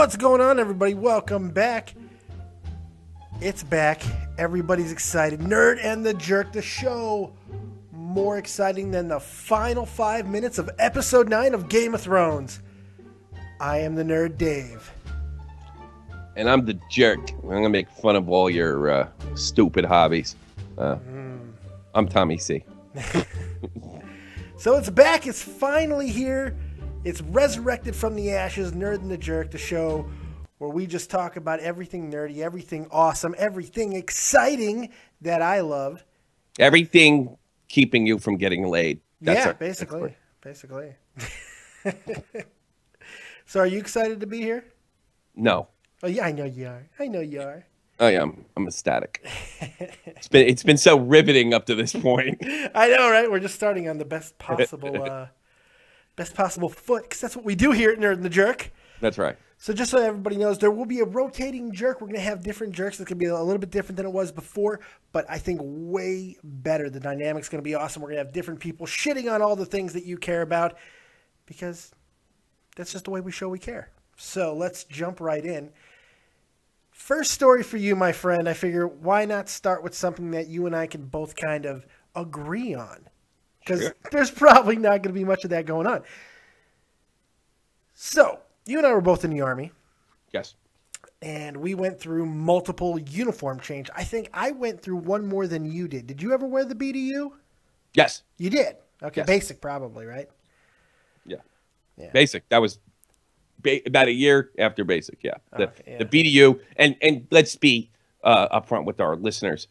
What's going on, everybody? Welcome back. It's back. Everybody's excited. Nerd and the Jerk, the show more exciting than the final 5 minutes of episode 9 of Game of Thrones. I am the nerd, Dave. And I'm the jerk. I'm going to make fun of all your stupid hobbies. I'm Tommy C. So it's back. It's finally here. It's resurrected from the ashes. Nerd and the Jerk, the show where we just talk about everything nerdy, everything awesome, everything exciting that I love. Everything keeping you from getting laid. That's basically. So are you excited to be here? No. Oh yeah, I know you are. I am. I'm ecstatic. It's been so riveting up to this point. I know, right? We're just starting on the best possible foot, because that's what we do here at Nerd and the Jerk. That's right. So just so everybody knows, there will be a rotating jerk. We're going to have different jerks. It's going to be a little bit different than it was before, but I think way better. The dynamic's going to be awesome. We're going to have different people shitting on all the things that you care about, because that's just the way we show we care. So let's jump right in. First story for you, my friend. I figure, why not start with something that you and I can both kind of agree on? Because there's probably not going to be much of that going on. So, you and I were both in the Army. Yes. And we went through multiple uniform change. I think I went through one more than you did. Did you ever wear the BDU? Yes. You did? Okay, yes. Basic probably, right? Yeah. Basic. That was about a year after basic, yeah. The BDU, and let's be upfront with our listeners.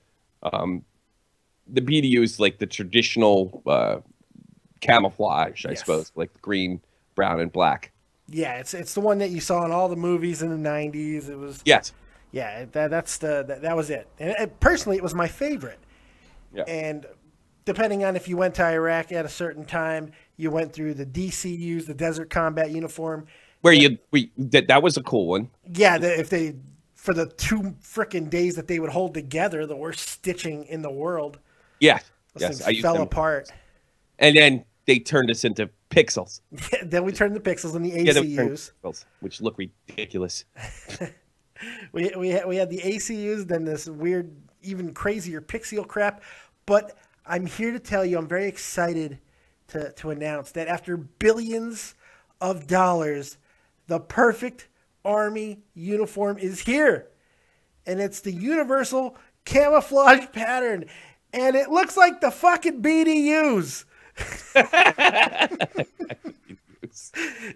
The BDU is like the traditional camouflage, I suppose, like green, brown, and black. Yeah, it's the one that you saw in all the movies in the 90s. It was yeah, that was it. And personally, it was my favorite. Yeah. And depending on if you went to Iraq at a certain time, you went through the DCUs, the Desert Combat Uniform. Where that was a cool one. Yeah, for the 2 frickin' days that they would hold together, the worst stitching in the world. Yeah. Those things fell apart. And then they turned us into pixels. Then we turned the pixels in the ACUs. Pixels, which look ridiculous. we had the ACUs, then this weird, even crazier pixel crap. But I'm here to tell you, I'm very excited to announce that after billions of dollars, the perfect Army uniform is here. And it's the universal camouflage pattern. And it looks like the fucking BDUs.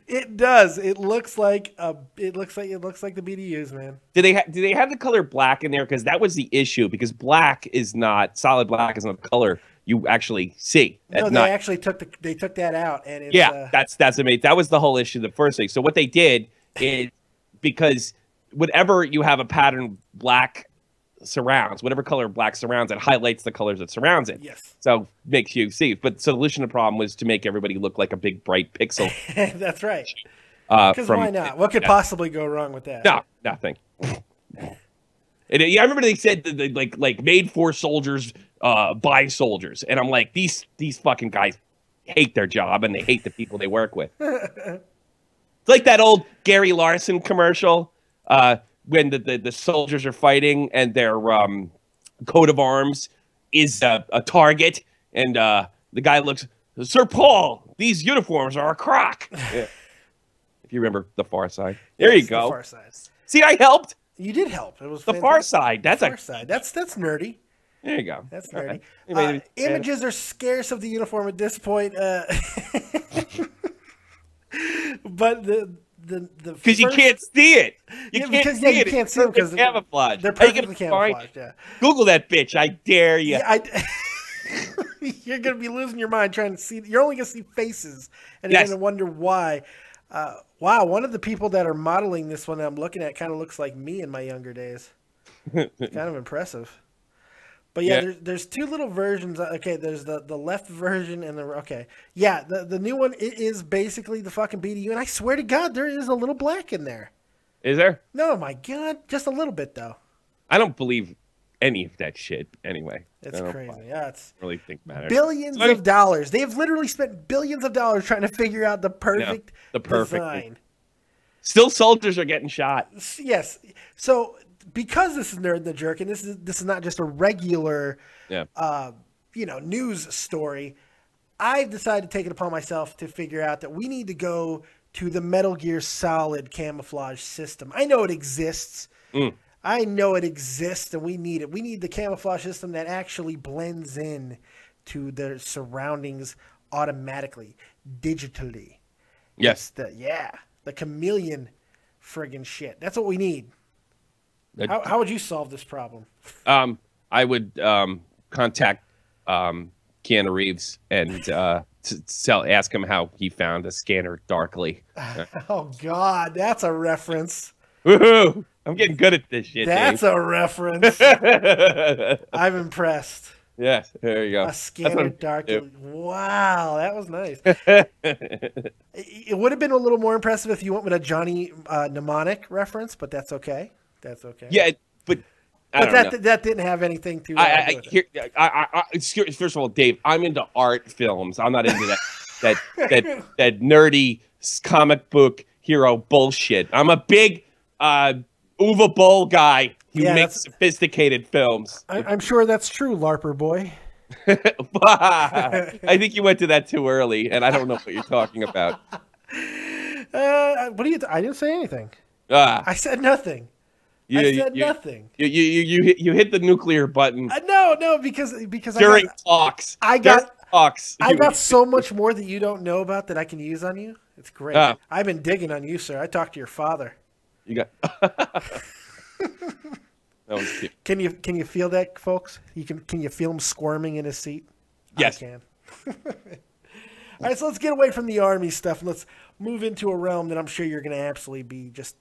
It does. It looks like the BDUs, man. Do they have the color black in there? Because that was the issue. Because solid black is not the color you actually see. No, they actually took that out, and it's, that's amazing. That was the whole issue, the first thing. So what they did is, because whenever you have a pattern black surrounds, whatever color black surrounds, it highlights the colors that surrounds it. Yes. So makes you see. But the solution to the problem was to make everybody look like a big bright pixel. That's right. Because why not? What could possibly go wrong with that? No, nothing. I remember they said that they, like made for soldiers by soldiers, and I'm like, these fucking guys hate their job and they hate the people they work with. It's like that old Gary Larson commercial. When the soldiers are fighting and their coat of arms is a target, and the guy looks, Sir Paul, these uniforms are a crock. Yeah. If you remember The Far Side. There you go. The Far Side. See, I helped. You did help. It was The Far Side. That's Far Side. That's nerdy. There you go. That's nerdy. Images are scarce of the uniform at this point. But because you can't see it. You can't see it because camouflage. They're perfectly camouflaged. Yeah. Google that bitch. I dare you. Yeah, you're gonna be losing your mind trying to see. You're only gonna see faces, and you're gonna wonder why. Wow, one of the people that are modeling this one that I'm looking at kind of looks like me in my younger days. Kind of impressive. But yeah, there's 2 little versions. Okay, there's the left version and the new one is basically the fucking BDU, and I swear to God, there is a little black in there. Is there? No, my God, just a little bit though. I don't believe any of that shit. Anyway, it's crazy. Yeah, it's really think matters. Billions of dollars. They've literally spent billions of dollars trying to figure out the perfect design. Still, soldiers are getting shot. Yes. So because this is Nerd the Jerk, and this is not just a regular, news story, I've decided to take it upon myself to figure out that we need to go to the Metal Gear Solid camouflage system. I know it exists. I know it exists, and we need it. We need the camouflage system that actually blends in to the surroundings automatically, digitally. Yes. The chameleon friggin' shit. That's what we need. How would you solve this problem? I would contact Keanu Reeves and ask him how he found a scanner darkly. Oh, God, that's a reference. Woohoo! I'm getting good at this shit. That's Dave. a reference. I'm impressed. Yes, there you go. A scanner darkly. Wow, that was nice. It would have been a little more impressive if you went with a Johnny Mnemonic reference, but that's okay. That's okay. Yeah, but that didn't have anything to. First of all, Dave, I'm into art films. I'm not into that nerdy comic book hero bullshit. I'm a big Uwe Boll guy who makes sophisticated films. I'm sure that's true, LARPer boy. I think you went to that too early, and I don't know what you're talking about. What do you? I didn't say anything. I said nothing. I said nothing. You hit the nuclear button. No, because during talks. I got so much more that you don't know about that I can use on you. It's great. I've been digging on you, sir. I talked to your father. You got. That was cute. Can you feel that, folks? Can you feel him squirming in his seat? Yes. I can. All right, so let's get away from the Army stuff and let's move into a realm that I'm sure you're going to absolutely be just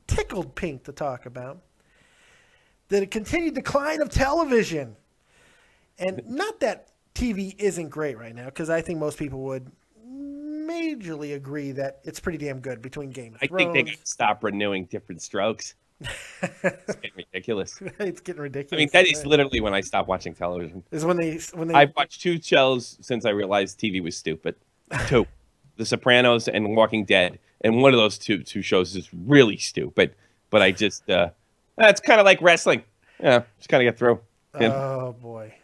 tickled pink to talk about. The continued decline of television. And not that TV isn't great right now, because I think most people would majorly agree that it's pretty damn good between Game of Thrones. I think they got to stop renewing Different Strokes. It's getting ridiculous. It's getting ridiculous. I mean, that is literally when I stopped watching television. Is when they. I've watched 2 shows since I realized TV was stupid. 2, The Sopranos and Walking Dead, and one of those two shows is really stupid. But I just, it's kind of like wrestling. Yeah, just kind of get through. Yeah. Oh boy.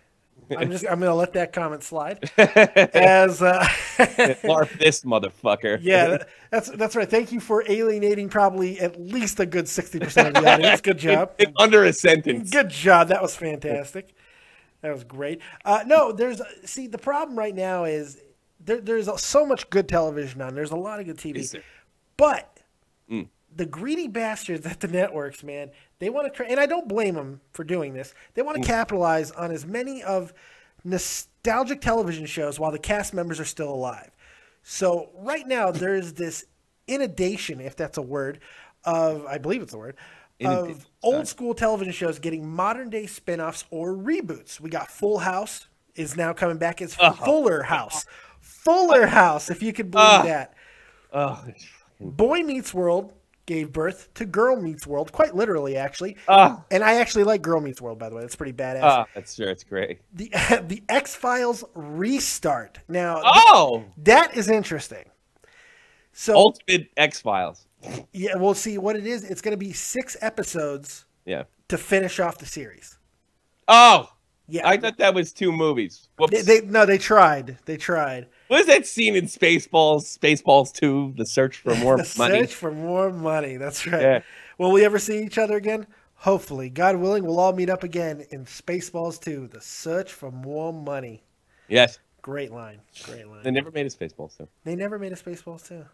I'm gonna let that comment slide. As LARP this motherfucker. Yeah, that's right. Thank you for alienating probably at least a good 60% of the audience. Good job. In under a sentence. Good job. That was fantastic. That was great. No, the problem right now is there's so much good television on. There's a lot of good TV, but the greedy bastards at the networks, man, they want to, and I don't blame them for doing this. They want to capitalize on as many of nostalgic television shows while the cast members are still alive. So right now there's this inundation, if that's a word, I believe it's a word, of old school television shows getting modern day spinoffs or reboots. We got Full House is now coming back as Fuller House. Fuller House, if you could believe that. Boy Meets World gave birth to Girl Meets World, quite literally, actually. And I actually like Girl Meets World, by the way. That's pretty badass. That's sure, it's great. The X-Files restart. Now, that is interesting. So Ultimate X-Files. Yeah, we'll see what it is. It's going to be 6 episodes to finish off the series. Oh! Yeah. I thought that was 2 movies. Whoops. They tried. They tried. What is that scene in Spaceballs? Spaceballs 2, The Search for More Money. Search for More Money. That's right. Yeah. Will we ever see each other again? Hopefully. God willing, we'll all meet up again in Spaceballs 2, The Search for More Money. Yes. Great line. Great line. They never made a Spaceballs 2. They never made a Spaceballs 2.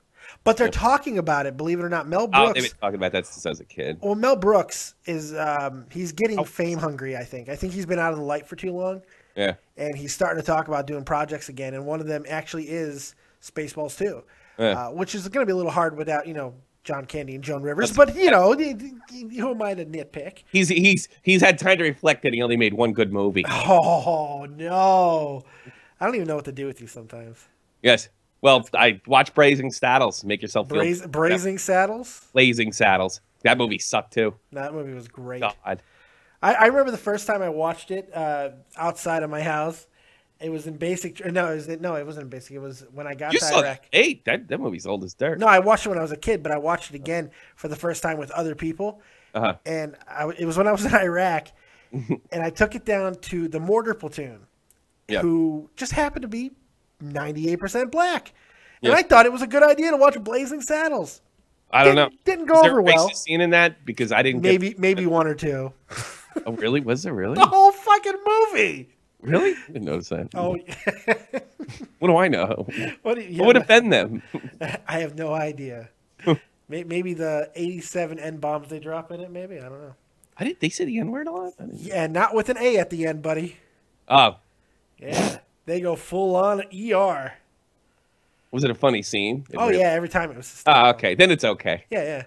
But they're talking about it, believe it or not. Mel Brooks. They've been talking about that since I was a kid. Well, Mel Brooks is he's getting fame hungry, I think. I think he's been out of the light for too long. Yeah. And he's starting to talk about doing projects again, and one of them actually is Spaceballs 2, which is going to be a little hard without, John Candy and Joan Rivers. But, who am I to nitpick? He's had time to reflect that he only made 1 good movie. Oh, no. I don't even know what to do with you sometimes. Yes. Well, I watch Blazing Saddles. Make yourself feel... Blazing Saddles? Blazing Saddles. That movie sucked, too. That movie was great. God. I remember the first time I watched it outside of my house, It was in basic. No, it wasn't in basic. It was when I got You to saw Iraq. that movie's old as dirt. No, I watched it when I was a kid, but I watched it again for the first time with other people. And it was when I was in Iraq, and I took it down to the mortar platoon, who just happened to be 98% black. And I thought it was a good idea to watch Blazing Saddles. I don't know. Didn't go over well. Was there a racist scene in that? Because I didn't maybe one or two. Oh, really? Was there really? The whole fucking movie. Really? I didn't notice that. Oh, what do I know? What yeah, would offend them? I have no idea. Maybe the 87 N-bombs they drop in it, maybe? I don't know. They say the N-word a lot? Yeah, not with an A at the end, buddy. Oh. Yeah, they go full-on ER. Was it a funny scene? Yeah, every time it was. Oh, okay. Then it's okay. Yeah.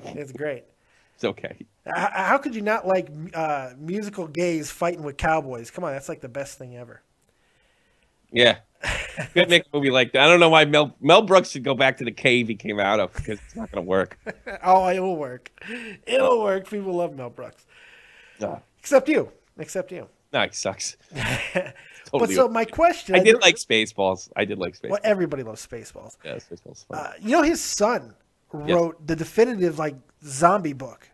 It's great. It's okay. How could you not like musical gays fighting with cowboys? Come on, that's like the best thing ever. Yeah. Good make a movie like that. I don't know why Mel Brooks should go back to the cave he came out of, because it's not going to work. Oh, it'll work. It'll work. People love Mel Brooks. Except you. No, he sucks. Totally. But so my question... I did like Spaceballs. Well, everybody loves Spaceballs. Yeah, Spaceballs. Fun. His son wrote the definitive zombie book.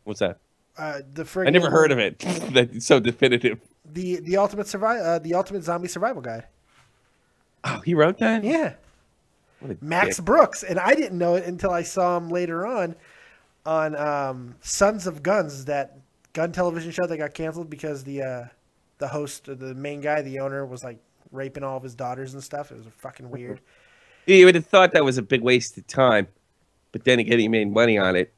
What's that? I never heard of it. That's so definitive. The ultimate zombie survival guide. Oh, he wrote that? Yeah. Max Brooks, and I didn't know it until I saw him later on Sons of Guns, that gun television show that got canceled because the host, the main guy, the owner, was like raping all of his daughters and stuff. It was fucking weird. You would have thought that was a big waste of time, but then again, he made money on it,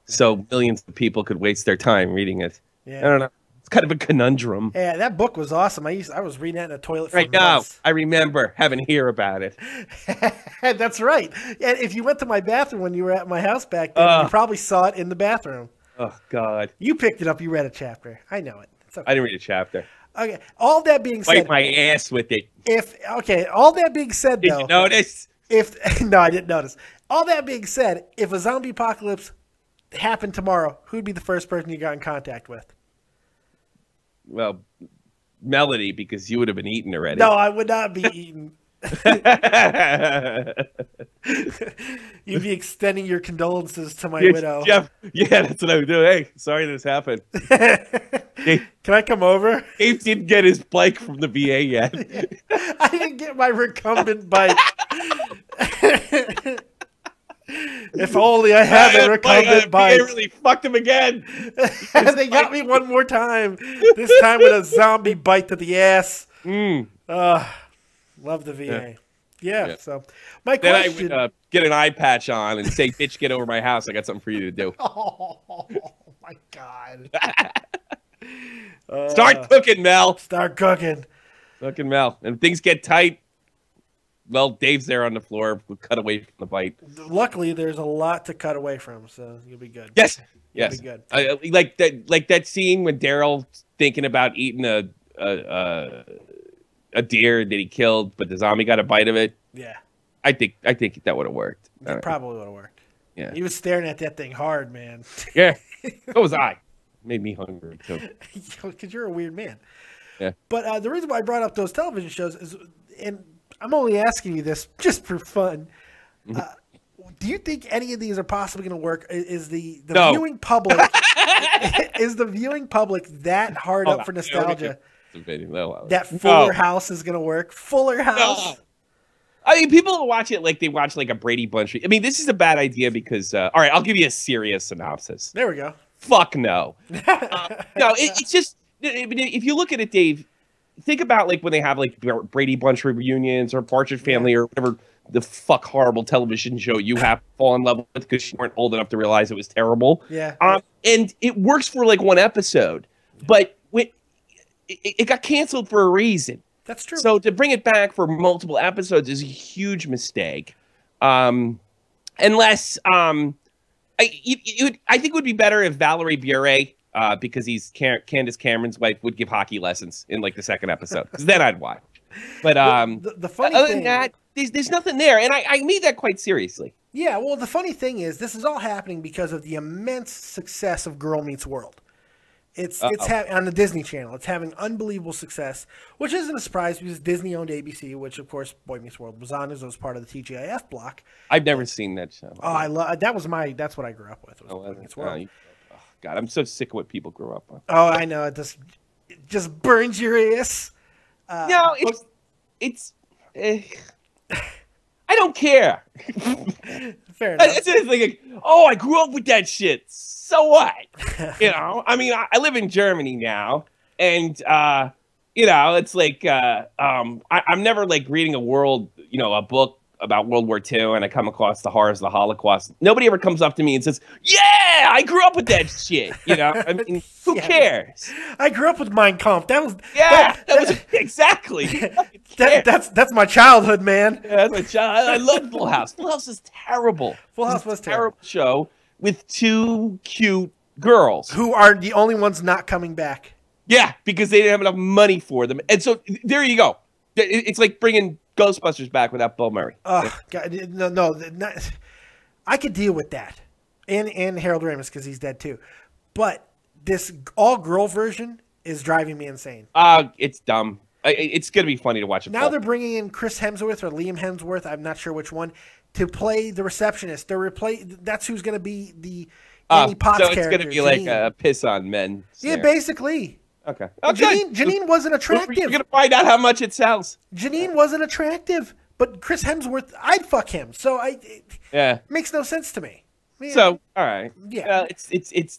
so millions of people could waste their time reading it. Yeah. I don't know. It's kind of a conundrum. Yeah, that book was awesome. I was reading that in a toilet for months. Now, I remember having to hear about it. That's right. And if you went to my bathroom when you were at my house back then, you probably saw it in the bathroom. Oh, God. You picked it up. You read a chapter. I know it. It's okay. I didn't read a chapter. Okay. All that being said, wipe my ass with it. All that being said, did you notice? No, I didn't notice. All that being said, if a zombie apocalypse happened tomorrow, who'd be the first person you got in contact with? Well, Melody, because you would have been eaten already. No, I would not be eaten. You'd be extending your condolences to my widow. Jeff, yeah, that's what I would do. Hey, sorry this happened. Can I come over? Dave didn't get his bike from the VA yet. I didn't get my recumbent bike. If only I had a recumbent bike. They really fucked him again. They got me one more time. This time with a zombie bite to the ass. Love the VA. Yeah. So my question. Then I would get an eye patch on and say, "Bitch, get over my house. I got something for you to do." Oh my God. Start cooking, Mel. Start cooking. Fucking Mel. And if things get tight, well, Dave's there on the floor. We'll cut away from the bite. Luckily, there's a lot to cut away from, so you'll be good. Yes. You'll be good. Like that scene when Daryl thinking about eating a deer that he killed, but the zombie got a bite of it. Yeah. I think that would have worked. It probably would have worked. Yeah. He was staring at that thing hard, man. Yeah. So was I. Made me hungry too. Because you're a weird man. Yeah. But the reason why I brought up those television shows is, and I'm only asking you this just for fun. Do you think any of these are possibly going to work? Is the no. viewing public is the viewing public that hard up for nostalgia? That Fuller House is going to work. Fuller House. No. I mean, people will watch it like they watch like a Brady Bunch. I mean, this is a bad idea because, all right, I'll give you a serious synopsis. There we go. Fuck no. No, it's just, if you look at it, Dave, think about like when they have like Brady Bunch reunions or Partridge Family or whatever the fuck horrible television show you have to fall in love with because you weren't old enough to realize it was terrible. Yeah. And it works for like one episode, but it got canceled for a reason. That's true. So to bring it back for multiple episodes is a huge mistake. Unless I think it would be better if Valerie Bure, because he's Candace Cameron's wife, would give hockey lessons in like the second episode. Because then I'd watch. But the funny other thing, than that, there's nothing there, and I mean that quite seriously. Yeah, well, the funny thing is, this is all happening because of the immense success of Girl Meets World. It's on the Disney Channel. It's having unbelievable success, which isn't a surprise because Disney owned ABC, which of course Boy Meets World was on as it was part of the TGIF block. I've never seen that show. Oh, I love that. That's what I grew up with. Was Boy Meets World. Oh, God, I'm so sick of what people grew up with. Oh, I know. It just burns your ass. No, I don't care. Fair enough. It's just like, oh, I grew up with that shit. So what? I mean, I live in Germany now, and it's like I'm never like reading a book about World War II, and I come across the horrors of the Holocaust. Nobody ever comes up to me and says, "Yeah, I grew up with that shit." I mean, who cares? I grew up with Mein Kampf. That was exactly. That's my childhood, man. Yeah, that's my child. I love Full House. Full House is terrible. Full House was terrible show with two cute girls who are the only ones not coming back. Yeah, because they didn't have enough money for them, and so there you go. It's like bringing Ghostbusters back without Bill Murray. Oh, God, no, I could deal with that, and Harold Ramis because he's dead too. But this all-girl version is driving me insane. It's dumb. It's gonna be funny to watch. Now they're bringing in Chris Hemsworth or Liam Hemsworth. I'm not sure which one to play the receptionist. That's who's gonna be the Annie Potts character. So it's gonna be Janine. Like a piss on men. Yeah, basically. Okay. Janine wasn't attractive. We're gonna find out how much it sells. Janine wasn't attractive, but Chris Hemsworth, I'd fuck him. So it makes no sense to me. Yeah. So all right, yeah, it's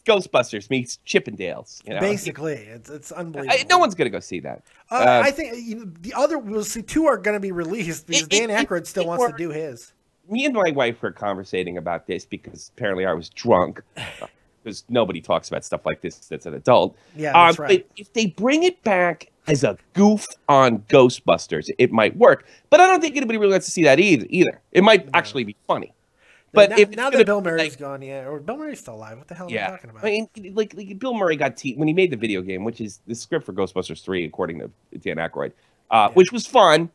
Ghostbusters meets Chippendales. Basically, it's unbelievable. No one's gonna go see that. I think the other we'll see two are gonna be released because Dan Aykroyd still wants to do his. Me and my wife were conversating about this because apparently I was drunk. Because nobody talks about stuff like this that's an adult. Yeah, that's right. But if they bring it back as a goof on Ghostbusters, it might work. But I don't think anybody really wants to see that either. It might actually be funny. But now that Bill Murray's gone, or Bill Murray's still alive, what the hell am I talking about? I mean, like Bill Murray got when he made the video game, which is the script for Ghostbusters 3, according to Dan Aykroyd, which was fun.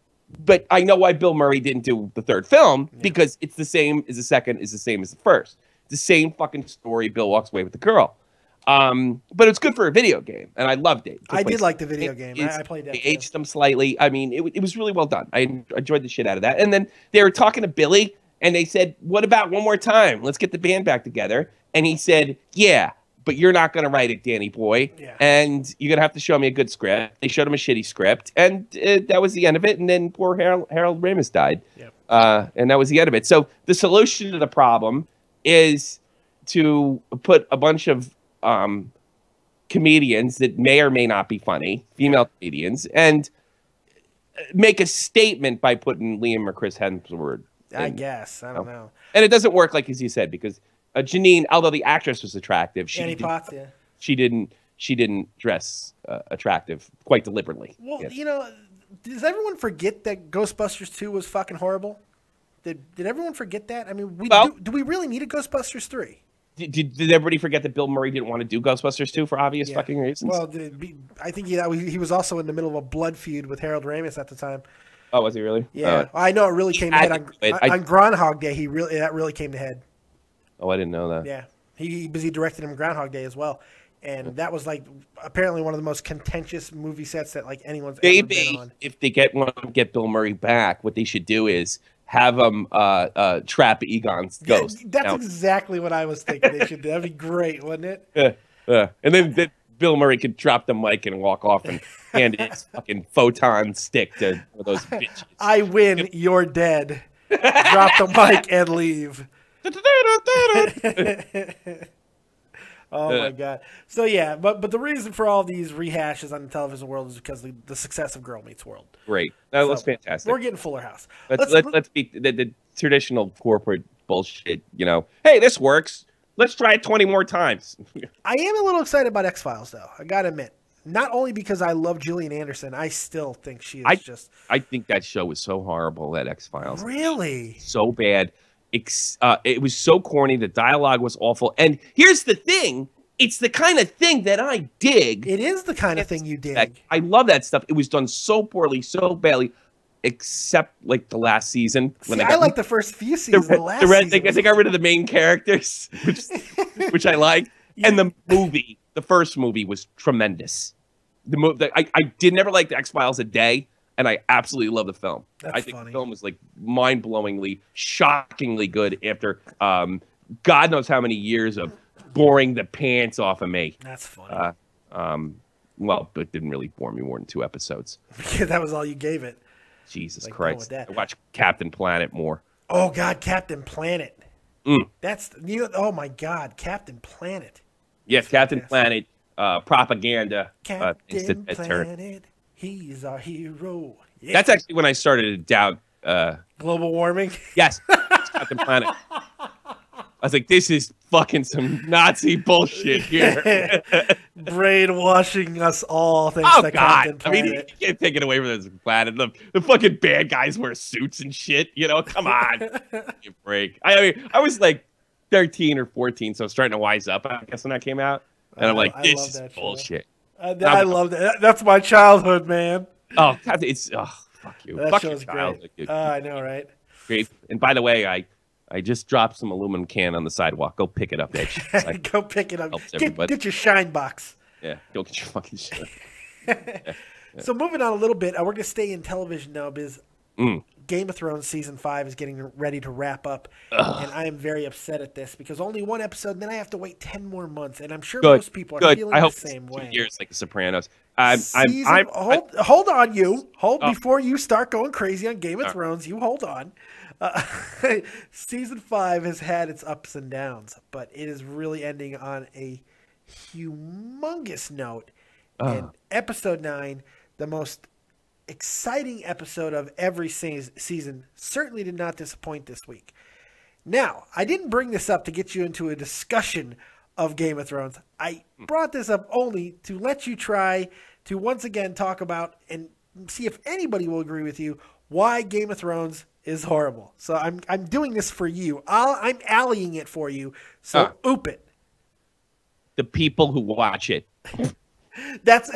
But I know why Bill Murray didn't do the third film because it's the same as the second, is the same as the first. The same fucking story. Bill walks away with the girl. But it's good for a video game, and I loved it. I did like the video game. I played that. They aged them slightly. I mean, it was really well done. I enjoyed the shit out of that. And then they were talking to Billy, and they said, "What about one more time? Let's get the band back together." And he said, "Yeah, but you're not going to write it, Danny boy. Yeah. And you're going to have to show me a good script." They showed him a shitty script, and that was the end of it. And then poor Harold Ramis died. Yep. And that was the end of it. So the solution to the problem is to put a bunch of comedians that may or may not be funny, female comedians, and make a statement by putting Liam or Chris Hemsworth. I guess. I don't know. And it doesn't work like as you said, because Janine, although the actress was attractive, Annie Potts, she didn't dress attractive quite deliberately. Well, does everyone forget that Ghostbusters 2 was fucking horrible? Did everyone forget that? I mean, do we really need a Ghostbusters 3? Did everybody forget that Bill Murray didn't want to do Ghostbusters 2 for obvious fucking reasons? Well, I think he was also in the middle of a blood feud with Harold Ramis at the time. Oh, was he really? Yeah, I know it really came to head on Groundhog Day. That really came to head. Oh, I didn't know that. Yeah, he directed him Groundhog Day as well, and that was like apparently one of the most contentious movie sets that like anyone's ever been on. If they want to get Bill Murray back, what they should do is have him trap Egon's ghost. That's exactly what I was thinking they should do. That'd be great, wouldn't it? And then Bill Murray could drop the mic and walk off and hand his fucking photon stick to those bitches. I win, you're dead. Drop the mic and leave. Oh my god! So yeah, but the reason for all these rehashes on the television world is because of the success of Girl Meets World. Great, that was fantastic. We're getting Fuller House. Let's beat the traditional corporate bullshit. Hey, this works. Let's try it 20 more times. I am a little excited about X-Files, though. I gotta admit, not only because I love Gillian Anderson, I still think she is I think that show was so horrible. That X-Files, really, so bad. It was so corny. The dialogue was awful. And here's the thing. It's the kind of thing that I dig. It is the kind of thing you dig. I love that stuff. It was done so poorly, so badly, except like the last season. I like the first few seasons. The last season. They got rid of the main characters, which I like. And the movie the first movie was tremendous. I did never like the X-Files a day, and I absolutely love the film. I think the film was like mind-blowingly, shockingly good after God knows how many years of boring the pants off of me. That's funny. Well, it didn't really bore me more than 2 episodes. That was all you gave it. Jesus Christ. I watch Captain Planet more. Oh, God, Captain Planet. That's, oh, my God, Captain Planet. Yes, Captain Planet, propaganda. Captain Planet, he's our hero. Yeah. That's actually when I started to doubt. Global warming? Yes, Captain Planet. I was like, this is fucking some Nazi bullshit here. Brainwashing us all, thanks to Captain Planet. I mean, you can't take it away from this planet. The fucking bad guys wear suits and shit. You know, come on. Give me a break. I mean, I was like 13 or 14, so I was starting to wise up, I guess, when that came out. And I'm like, this is bullshit. I love that. That's my childhood, man. Oh, fuck you. That fuck show's great. I know, right? Great. And by the way, I just dropped some aluminum can on the sidewalk. Go pick it up, bitch. Go pick it up. Get your shine box. Yeah, go get your fucking shit. Yeah. So moving on a little bit, we're going to stay in television now because Game of Thrones Season 5 is getting ready to wrap up. And I am very upset at this because only 1 episode, and then I have to wait 10 more months. And I'm sure most people are feeling the same way. 2 years like The Sopranos. Hold on, you. Before you start going crazy on Game of Thrones, you hold on. Season 5 has had its ups and downs, but it is really ending on a humongous note. And episode 9, the most exciting episode of every season, certainly did not disappoint this week. Now, I didn't bring this up to get you into a discussion of Game of Thrones. I brought this up only to let you try to once again talk about and see if anybody will agree with you why Game of Thrones is horrible. So I'm doing this for you. I'm alleying it for you. So oop it. The people who watch it. That's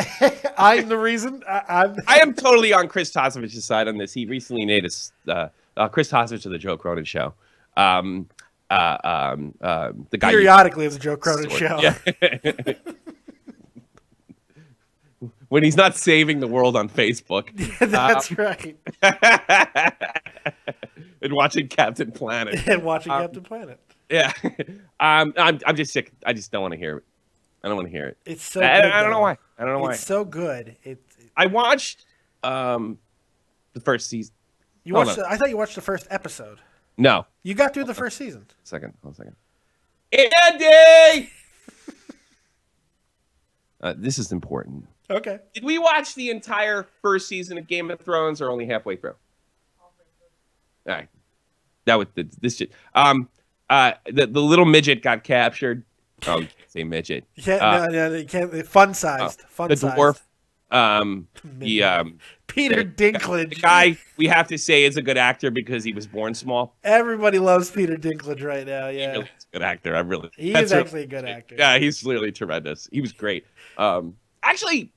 I'm the reason. I am totally on Chris Tosovich's side on this. He recently made Chris Tosovich of the Joe Cronin Show. The guy periodically of the Joe Cronin Show. Yeah. When he's not saving the world on Facebook. Yeah, that's right. And watching Captain Planet. Captain Planet. Yeah. I'm just sick. I just don't want to hear it. I don't want to hear it. It's so good. I don't know why. It's so good. I watched the first season. I thought you watched the first episode. No. You got through the first season. Hold on a second. Andy! This is important. Okay. Did we watch the entire first season of Game of Thrones or only halfway through? All right. That was this shit. The little midget got captured. Oh, you can't say midget. No, you can't. Fun-sized. The dwarf. Peter Dinklage. The guy we have to say is a good actor because he was born small. Everybody loves Peter Dinklage right now. Yeah, he really is a good actor. He is actually a good actor. Yeah, he's really tremendous. He was great. Actually,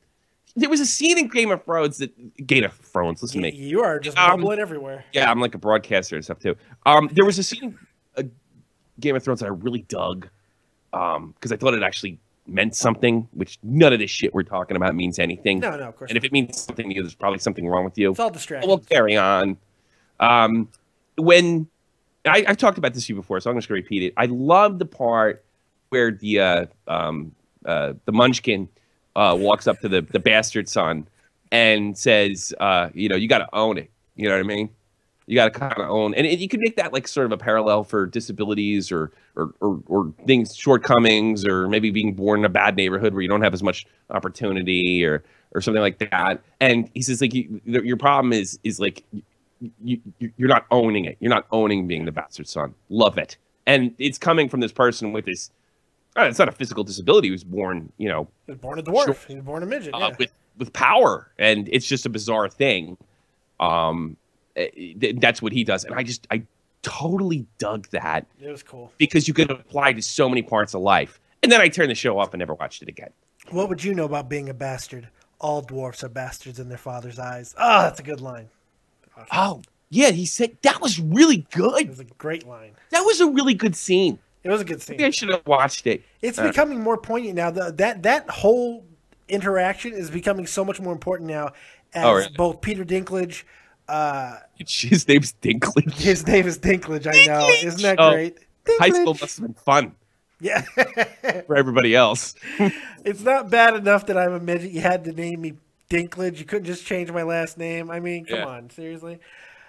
there was a scene in Game of Thrones listen to me. You are just bubbling everywhere. Yeah, I'm like a broadcaster and stuff too. There was a scene in Game of Thrones that I really dug because I thought it actually meant something, which none of this shit we're talking about means anything. No, of course. And if it means something to you, there's probably something wrong with you. It's all distracting. We'll carry on. When I've talked about this to you before, so I'm just going to repeat it. I love the part where the Munchkin walks up to the bastard son and says, you got to own it. You know what I mean? You got to kind of own, and you can make that like sort of a parallel for disabilities or things, shortcomings, or maybe being born in a bad neighborhood where you don't have as much opportunity or something like that. And he says like your problem is like you're not owning it. You're not owning being the bastard son. Love it, and it's coming from this person with this. It's not a physical disability. He was born, He was born a dwarf. He was born a midget. Yeah. With power, and it's just a bizarre thing. That's what he does, and I totally dug that. It was cool because you could apply to so many parts of life. And then I turned the show off and never watched it again. What would you know about being a bastard? All dwarfs are bastards in their father's eyes. Oh, that's a good line. Oh, yeah, he said that was really good. It was a great line. That was a really good scene. It was a good scene. Maybe I should have watched it. It's becoming more poignant now. That whole interaction is becoming so much more important now as both Peter Dinklage. His name's Dinklage. His name is Dinklage. I know. Isn't that great? Dinklage. High school must have been fun. Yeah. For everybody else. It's not bad enough that I'm a midget. You had to name me Dinklage. You couldn't just change my last name. I mean, come on, seriously.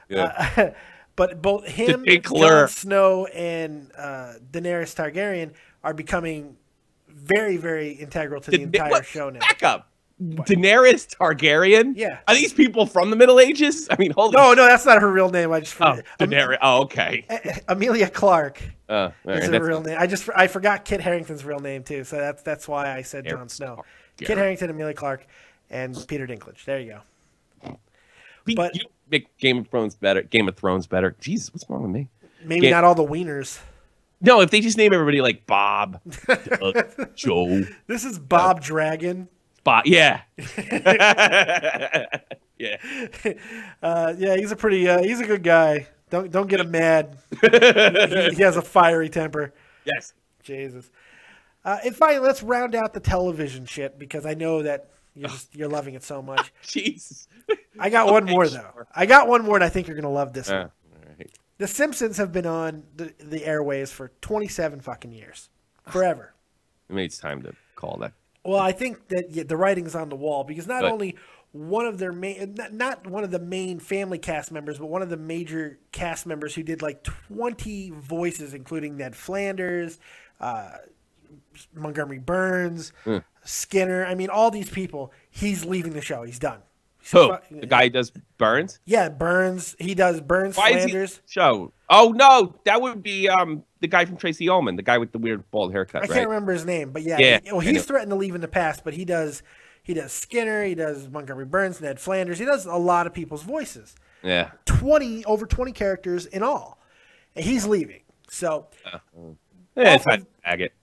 Yeah. But both him, Jon Snow, and Daenerys Targaryen are becoming very, very integral to the entire show now. Back up. Daenerys Targaryen? Yeah. Are these people from the Middle Ages? I mean, No, that's not her real name. I just Daenerys. Oh, okay. Amelia Clarke is her real name. I forgot Kit Harington's real name too, so that's why I said Jon Snow. Kit Harington, Amelia Clarke, and Peter Dinklage. There you go. But you make Game of Thrones better. Jesus, what's wrong with me? Maybe not all the wieners. No, if they just name everybody like Bob, Joe. This is Bob Dragon. Yeah. Yeah, he's a good guy. Don't get him mad. He has a fiery temper. Yes. Jesus. And finally, let's round out the television shit because I know that you're loving it so much. Jesus. I got one more though. I got one more, and I think you're gonna love this one. All right. The Simpsons have been on the airwaves for 27 fucking years, forever. Maybe it's time to call that. Well, I think that the writing's on the wall because not only one of their not one of the main family cast members, but one of the major cast members who did like 20 voices, including Ned Flanders, Montgomery Burns, Skinner. I mean, all these people. He's leaving the show. He's done. Who? The guy who does Burns? Yeah, Burns. He does Burns. Why Flanders. Is he show? Oh no, that would be the guy from Tracy Ullman, the guy with the weird bald haircut. I can't remember his name, but yeah. He's threatened to leave in the past, but he does Skinner. He does Montgomery Burns, Ned Flanders. He does a lot of people's voices. Yeah, over 20 characters in all, and he's leaving. So.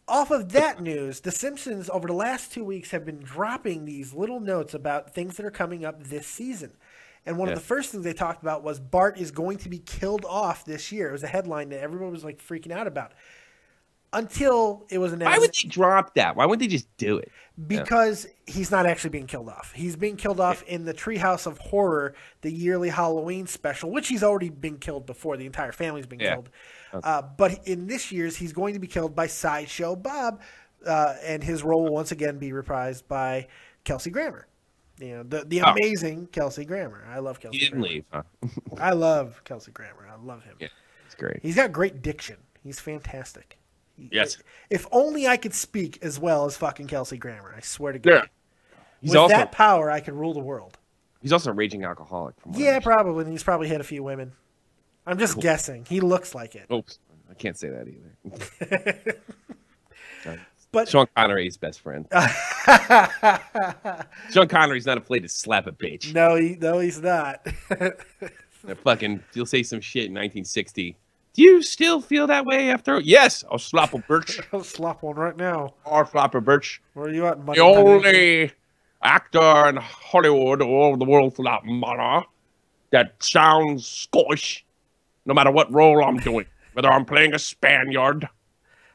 Off of that news, The Simpsons over the last 2 weeks have been dropping these little notes about things that are coming up this season. And one of the first things they talked about was Bart is going to be killed off this year. It was a headline that everyone was like freaking out about. Until it was announced. Why would they drop that? Why wouldn't they just do it? Because he's not actually being killed off. He's being killed off in the Treehouse of Horror, the yearly Halloween special, which he's already been killed before. The entire family's been killed. Okay. But in this year's, he's going to be killed by Sideshow Bob, and his role will once again be reprised by Kelsey Grammer. You know, the amazing Kelsey Grammer. I love Kelsey. He didn't leave, huh? I love Kelsey Grammer. I love him. Yeah, he's great. He's got great diction. He's fantastic. Yes. If only I could speak as well as fucking Kelsey Grammer. I swear to God. Yeah. With that power, I could rule the world. He's also a raging alcoholic. Probably. And he's probably hit a few women. I'm just guessing. He looks like it. Oops. I can't say that either. But Sean Connery's best friend. Sean Connery's not afraid to slap a bitch. No, he's not. You'll say some shit in 1960. Do you still feel that way after? Yes, I'll slap a bitch. I'll slap one right now. I'll slap a bitch. Where are you at, the only actor in Hollywood or the world for that matter that sounds Scottish, no matter what role I'm doing, whether I'm playing a Spaniard.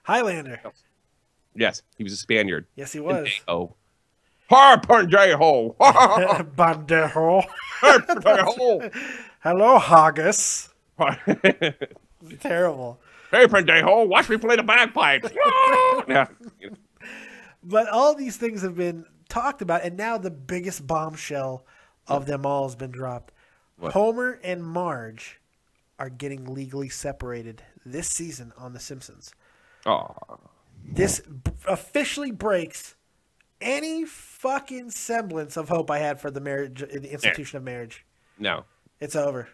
Highlander. Yes, he was a Spaniard. Yes, he was. Oh. Bandejo. Bandejo. Bandejo. Hello, Haggis. Terrible. Hey, Pendejo, watch me play the bagpipes. Yeah. But all these things have been talked about, and now the biggest bombshell of them all has been dropped. What? Homer and Marge are getting legally separated this season on The Simpsons. Oh. This officially breaks any fucking semblance of hope I had for the marriage, the institution of marriage. No. It's over.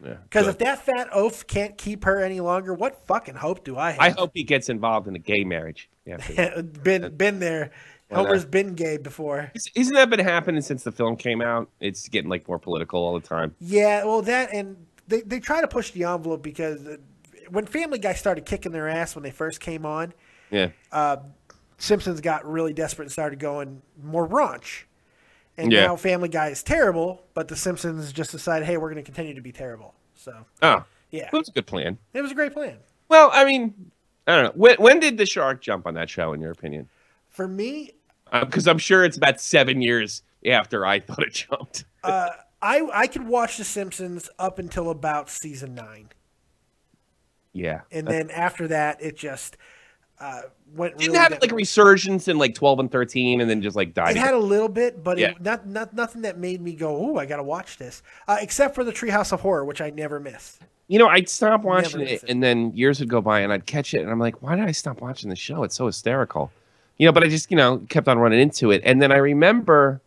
Yeah. Because if that fat oaf can't keep her any longer, what fucking hope do I have? I hope he gets involved in a gay marriage. Yeah, been there. Homer's been gay before. Isn't that been happening since the film came out? It's getting like more political all the time. Yeah, well, that and they try to push the envelope because when Family Guy started kicking their ass when they first came on, Simpsons got really desperate and started going more raunch. And now Family Guy is terrible, but The Simpsons just decided, hey, we're going to continue to be terrible. So, yeah. It was a good plan. It was a great plan. Well, I mean, I don't know. When did the shark jump on that show, in your opinion? For me, Because I'm sure it's about 7 years after I thought it jumped. I could watch The Simpsons up until about season 9. Yeah. And then after that, it just went really... Didn't it have like a resurgence in like 12 and 13 and then just like died? It had a little bit, but Yeah. nothing that made me go, "Ooh, I got to watch this." Except for the Treehouse of Horror, which I never miss. You know, I'd stop watching Never it, miss it. and then years would go by, and I'd catch it, and I'm like, why did I stop watching the show? It's so hysterical. You know, but I just, kept on running into it. And then I remember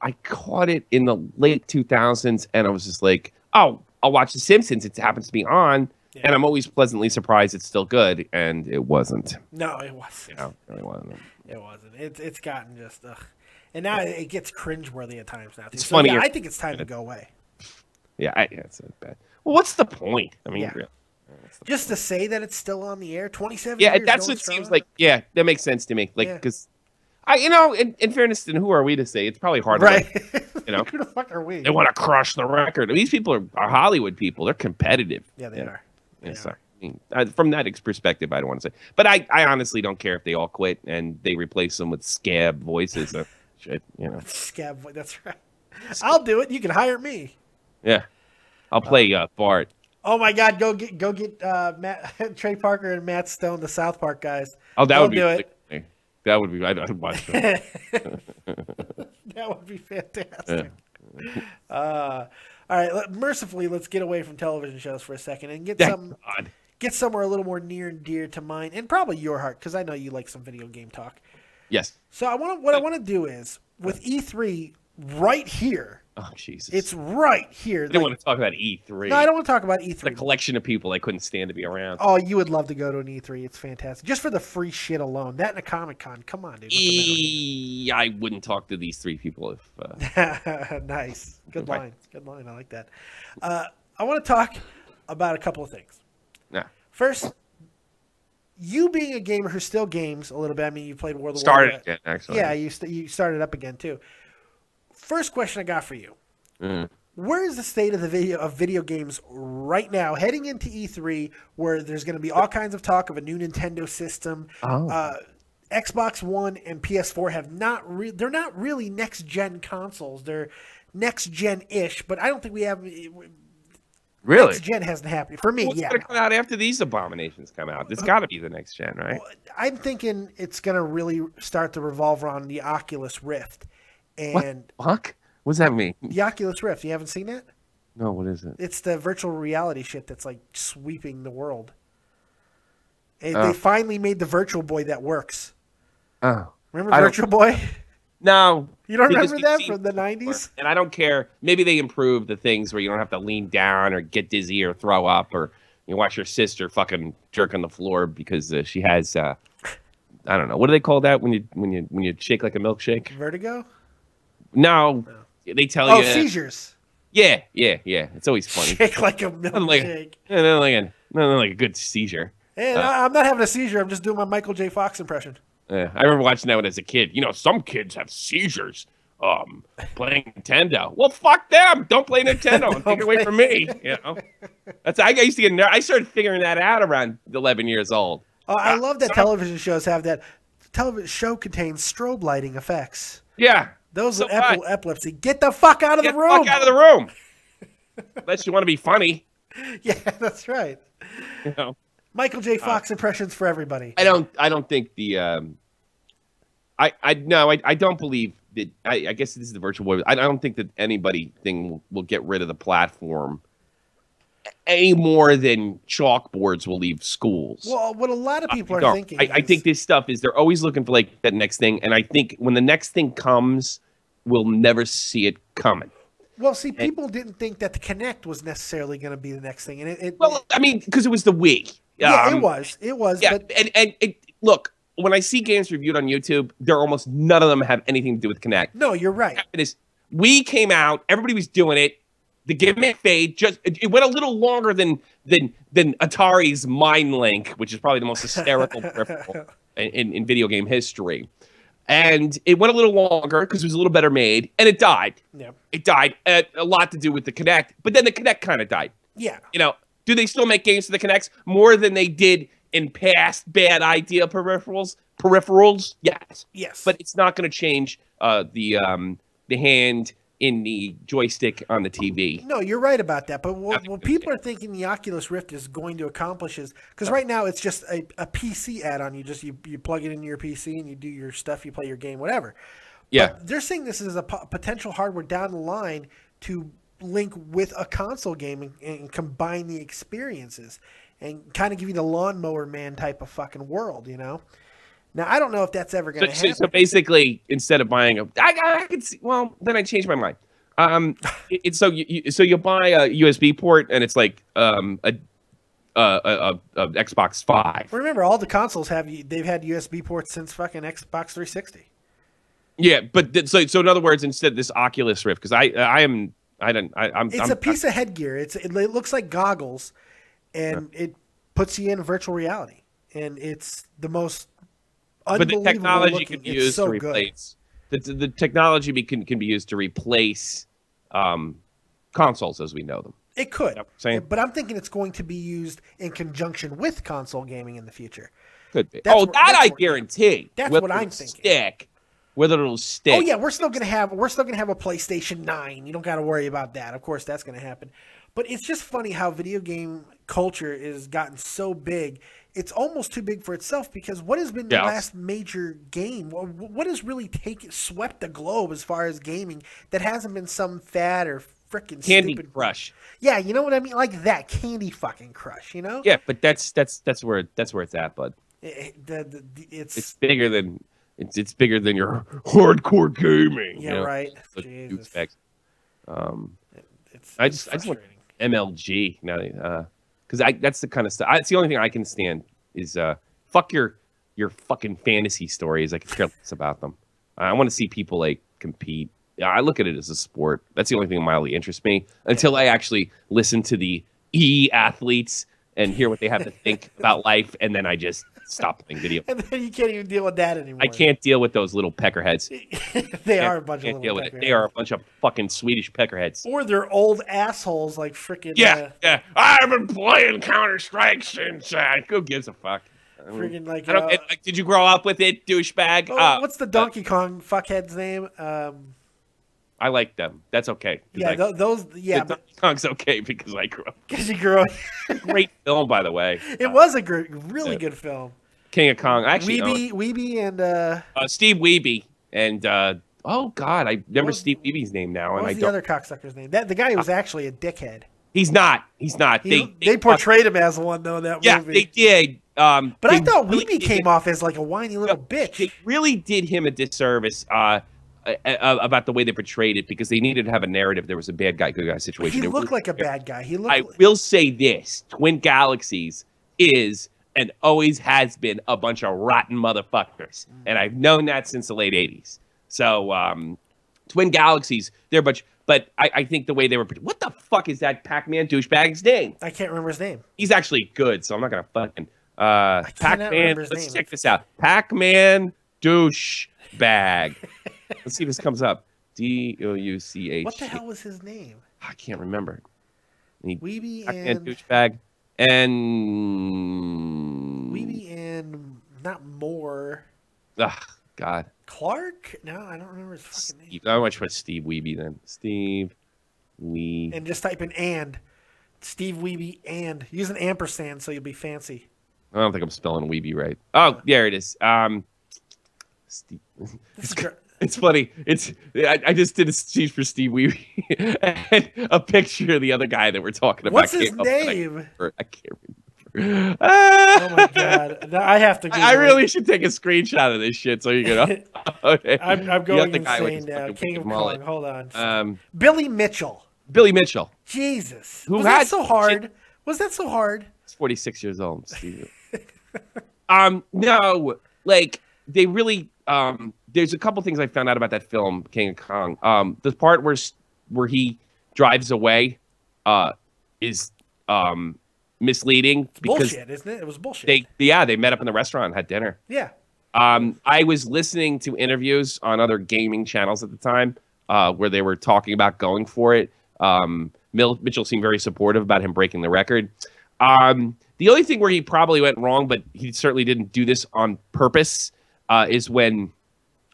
I caught it in the late 2000s, and I was just like, oh, I'll watch The Simpsons. It happens to be on, and I'm always pleasantly surprised it's still good, and it wasn't. No, it wasn't. It really wasn't. It wasn't. It's gotten just, ugh. And now it gets cringeworthy at times now, too. It's So, funny. yeah, I think it's time to go away. Yeah, it's bad. Well, what's the point? I mean, Yeah. really. Just to say that it's still on the air, 27 Yeah, years. that's going what it seems strong. like. Yeah, that makes sense to me. Like, Yeah. because in fairness, and who are we to say? It's probably hard. Right. You know, Who the fuck are we? they want to crush the record. These people are Hollywood people. They're competitive. Yeah, they are. Yeah, They so, are. I mean, from that perspective, I don't want to say. But I honestly don't care if they all quit and they replace them with scab voices. Shit, Scab, that's right. I'll do it. You can hire me. Yeah, I'll play Bart. Oh my God! Go get Trey Parker and Matt Stone, the South Park guys. Oh, that They'll would be. do it. That would be. I'd watch that. That would be fantastic. All right, mercifully, let's get away from television shows for a second and get somewhere a little more near and dear to mine and probably your heart, because I know you like some video game talk. Yes. So what I want to do is with E3 right here. Oh Jesus! It's right here. I didn't want to talk about E3. No, I don't want to talk about E3. The collection of people I couldn't stand to be around. Oh, you would love to go to an E3. It's fantastic. Just for the free shit alone. That and a Comic-Con. Come on, dude. What's the matter with I wouldn't talk to these 3 people if. you? Nice. Good line. Good line. I like that. I want to talk about a couple of things. Yeah. First, you being a gamer who still games a little bit. I mean, you played World of Started Warcraft. again, actually. Yeah, you started up again too. First question I got for you. Where is the state of video games right now, heading into E3, where there's going to be all kinds of talk of a new Nintendo system? Xbox One and PS4 they're not really next gen consoles. They're next gen ish, but I don't think we have. Really? Next gen hasn't happened for me. What's Yeah, going to come out after these abominations come out? It's got to be the next gen, right? I'm thinking it's going to really start to revolve around the Oculus Rift. And Fuck? What does that mean? the Oculus Rift, you haven't seen that? No, what is it? It's the virtual reality shit that's like sweeping the world. And they finally made the Virtual Boy that works. Oh. Remember Virtual Boy? No. You don't because remember that we've from the seen it 90s? before. And I don't care. Maybe they improved the things where you don't have to lean down or get dizzy or throw up or you watch your sister fucking jerk on the floor because she has I don't know. What do they call that when you shake like a milkshake? Vertigo? No. They tell you. Seizures. Yeah. It's always funny. Shake like a Nothing milkshake. like a good seizure. And I'm not having a seizure. I'm just doing my Michael J. Fox impression. I remember watching that one as a kid. Some kids have seizures playing Nintendo. Well, fuck them. Don't play Nintendo. Take it away from me. I used to get. I started figuring that out around 11 years old. I love that television shows have that. The television show contains strobe lighting effects. Yeah. Those are epilepsy. Get the fuck out of the room. Get the fuck out of the room. Unless you want to be funny. Yeah, that's right. Michael J. Fox impressions for everybody. I don't think the I don't believe that. I guess this is the Virtual Boy. I don't think that anybody will get rid of the platform any more than chalkboards will leave schools. Well, what a lot of people are thinking. I think this stuff is they're always looking for like that next thing, and I think when the next thing comes, we'll never see it coming. Well, see, people didn't think that the Kinect was necessarily going to be the next thing, and I mean, because it was the Wii. Yeah, it was. Yeah, but, and look, when I see games reviewed on YouTube, none of them have anything to do with Kinect. No, you're right. Wii came out, everybody was doing it. The gimmick fade it went a little longer than Atari's Mind Link, which is probably the most hysterical peripheral in video game history. And it went a little longer because it was a little better made, and it died. Yeah. It died. A lot to do with the Kinect, but then the Kinect kind of died. Yeah. Do they still make games for the Kinects more than they did in past bad idea peripherals, yes, but it's not going to change the hand in the joystick on the TV. No, you're right about that. But what people are thinking the Oculus Rift is going to accomplish is, because right now it's just a PC add-on. You plug it into your PC and you do your stuff, you play your game, whatever. Yeah. But they're saying this is a potential hardware down the line to link with a console game and combine the experiences and kind of give you the Lawnmower Man type of fucking world, you know? Now, I don't know if that's ever going to happen. So basically, instead of buying I could see, well, then I changed my mind. So you buy a USB port and it's like a Xbox 5. Remember, all the consoles they've had USB ports since fucking Xbox 360. Yeah, but so in other words, instead this Oculus Rift, because I'm It's a piece of headgear. It looks like goggles, and it puts you in virtual reality, and it's the most unbelievable. But the technology looking. can be used to replace the technology can be used to replace consoles as we know them. It could, but I'm thinking it's going to be used in conjunction with console gaming in the future. Could be. I guarantee. That's what I'm thinking. Whether it'll stick. Oh yeah, we're still gonna have a PlayStation 9. You don't got to worry about that. Of course, that's gonna happen. But it's just funny how video game culture has gotten so big. It's almost too big for itself, because what has been the last major game? What has really swept the globe as far as gaming that hasn't been some fad or freaking Candy Crush? Yeah, you know what I mean, like that Candy fucking Crush. You know? Yeah, but that's where it's at, bud. It's bigger than. It's bigger than your hardcore gaming. Yeah, right. Jesus. I just want MLG now, because that's the kind of stuff. It's the only thing I can stand is fuck your fucking fantasy stories. I can care less about them. I want to see people like compete. I look at it as a sport. That's the only thing that mildly interests me until I actually listen to the athletes and hear what they have to think about life, and then I just stop playing video. And then you can't even deal with that anymore. I can't deal with those little peckerheads. They are a bunch of little peckerheads. They are a bunch of fucking Swedish peckerheads. Or they're old assholes like freaking... Yeah. I've been playing Counter-Strike since... who gives a fuck? Freaking like... did you grow up with it, douchebag? What's the Donkey Kong fuckhead's name? I like them. That's okay. Yeah, those... Yeah, Donkey Kong's okay because I grew up. Because you grew up... Great film, by the way. It was a really good film. King of Kong. Actually, Weeby and... Steve Weeby. And, oh, God, I remember Steve Weeby's name now. What was the other cocksucker's name? The guy who was actually a dickhead. He's not. They portrayed him as one, though, in that movie. Yeah, they did. But I thought Weeby came off as like a whiny little bitch. They really did him a disservice about the way they portrayed it, because they needed to have a narrative. There was a bad guy, good guy situation. He looked like a bad guy. I will say this: Twin Galaxies is and always has been a bunch of rotten motherfuckers, and I've known that since the late '80s. So, Twin Galaxies, they're a bunch. But I think the way they were, what the fuck is that Pac-Man douchebag's name? I can't remember his name. He's actually good, so I'm not gonna fucking Pac-Man. Let's check this out. Pac-Man douchebag. Let's see if this comes up. Douch. What the hell was his name? I can't remember. Weeby and douchebag and Weeby and not Moore. Ugh, God. Clark? No, I don't remember his fucking name. I want to put Steve Weeby then. Steve Weeby. And just type in and. Steve Weeby and. Use an ampersand so you'll be fancy. I don't think I'm spelling Weeby right. Oh, there it is. Steve. It's funny. I just did a speech for Steve Weeby and a picture of the other guy that we're talking about. What's his name? I can't remember. Oh my God! Now I have to. I really should take a screenshot of this shit so you can. Okay. I'm going insane now. King of Kong. Hold on. Billy Mitchell. Billy Mitchell. Jesus. Was that so hard? Was that so hard? He's 46 years old. No, like they really. There's a couple things I found out about that film, King of Kong. The part where he drives away, is misleading. It's bullshit, isn't it? It was bullshit. They met up in the restaurant and had dinner. Yeah. I was listening to interviews on other gaming channels at the time, where they were talking about going for it. Mitchell seemed very supportive about him breaking the record. The only thing where he probably went wrong, but he certainly didn't do this on purpose, is when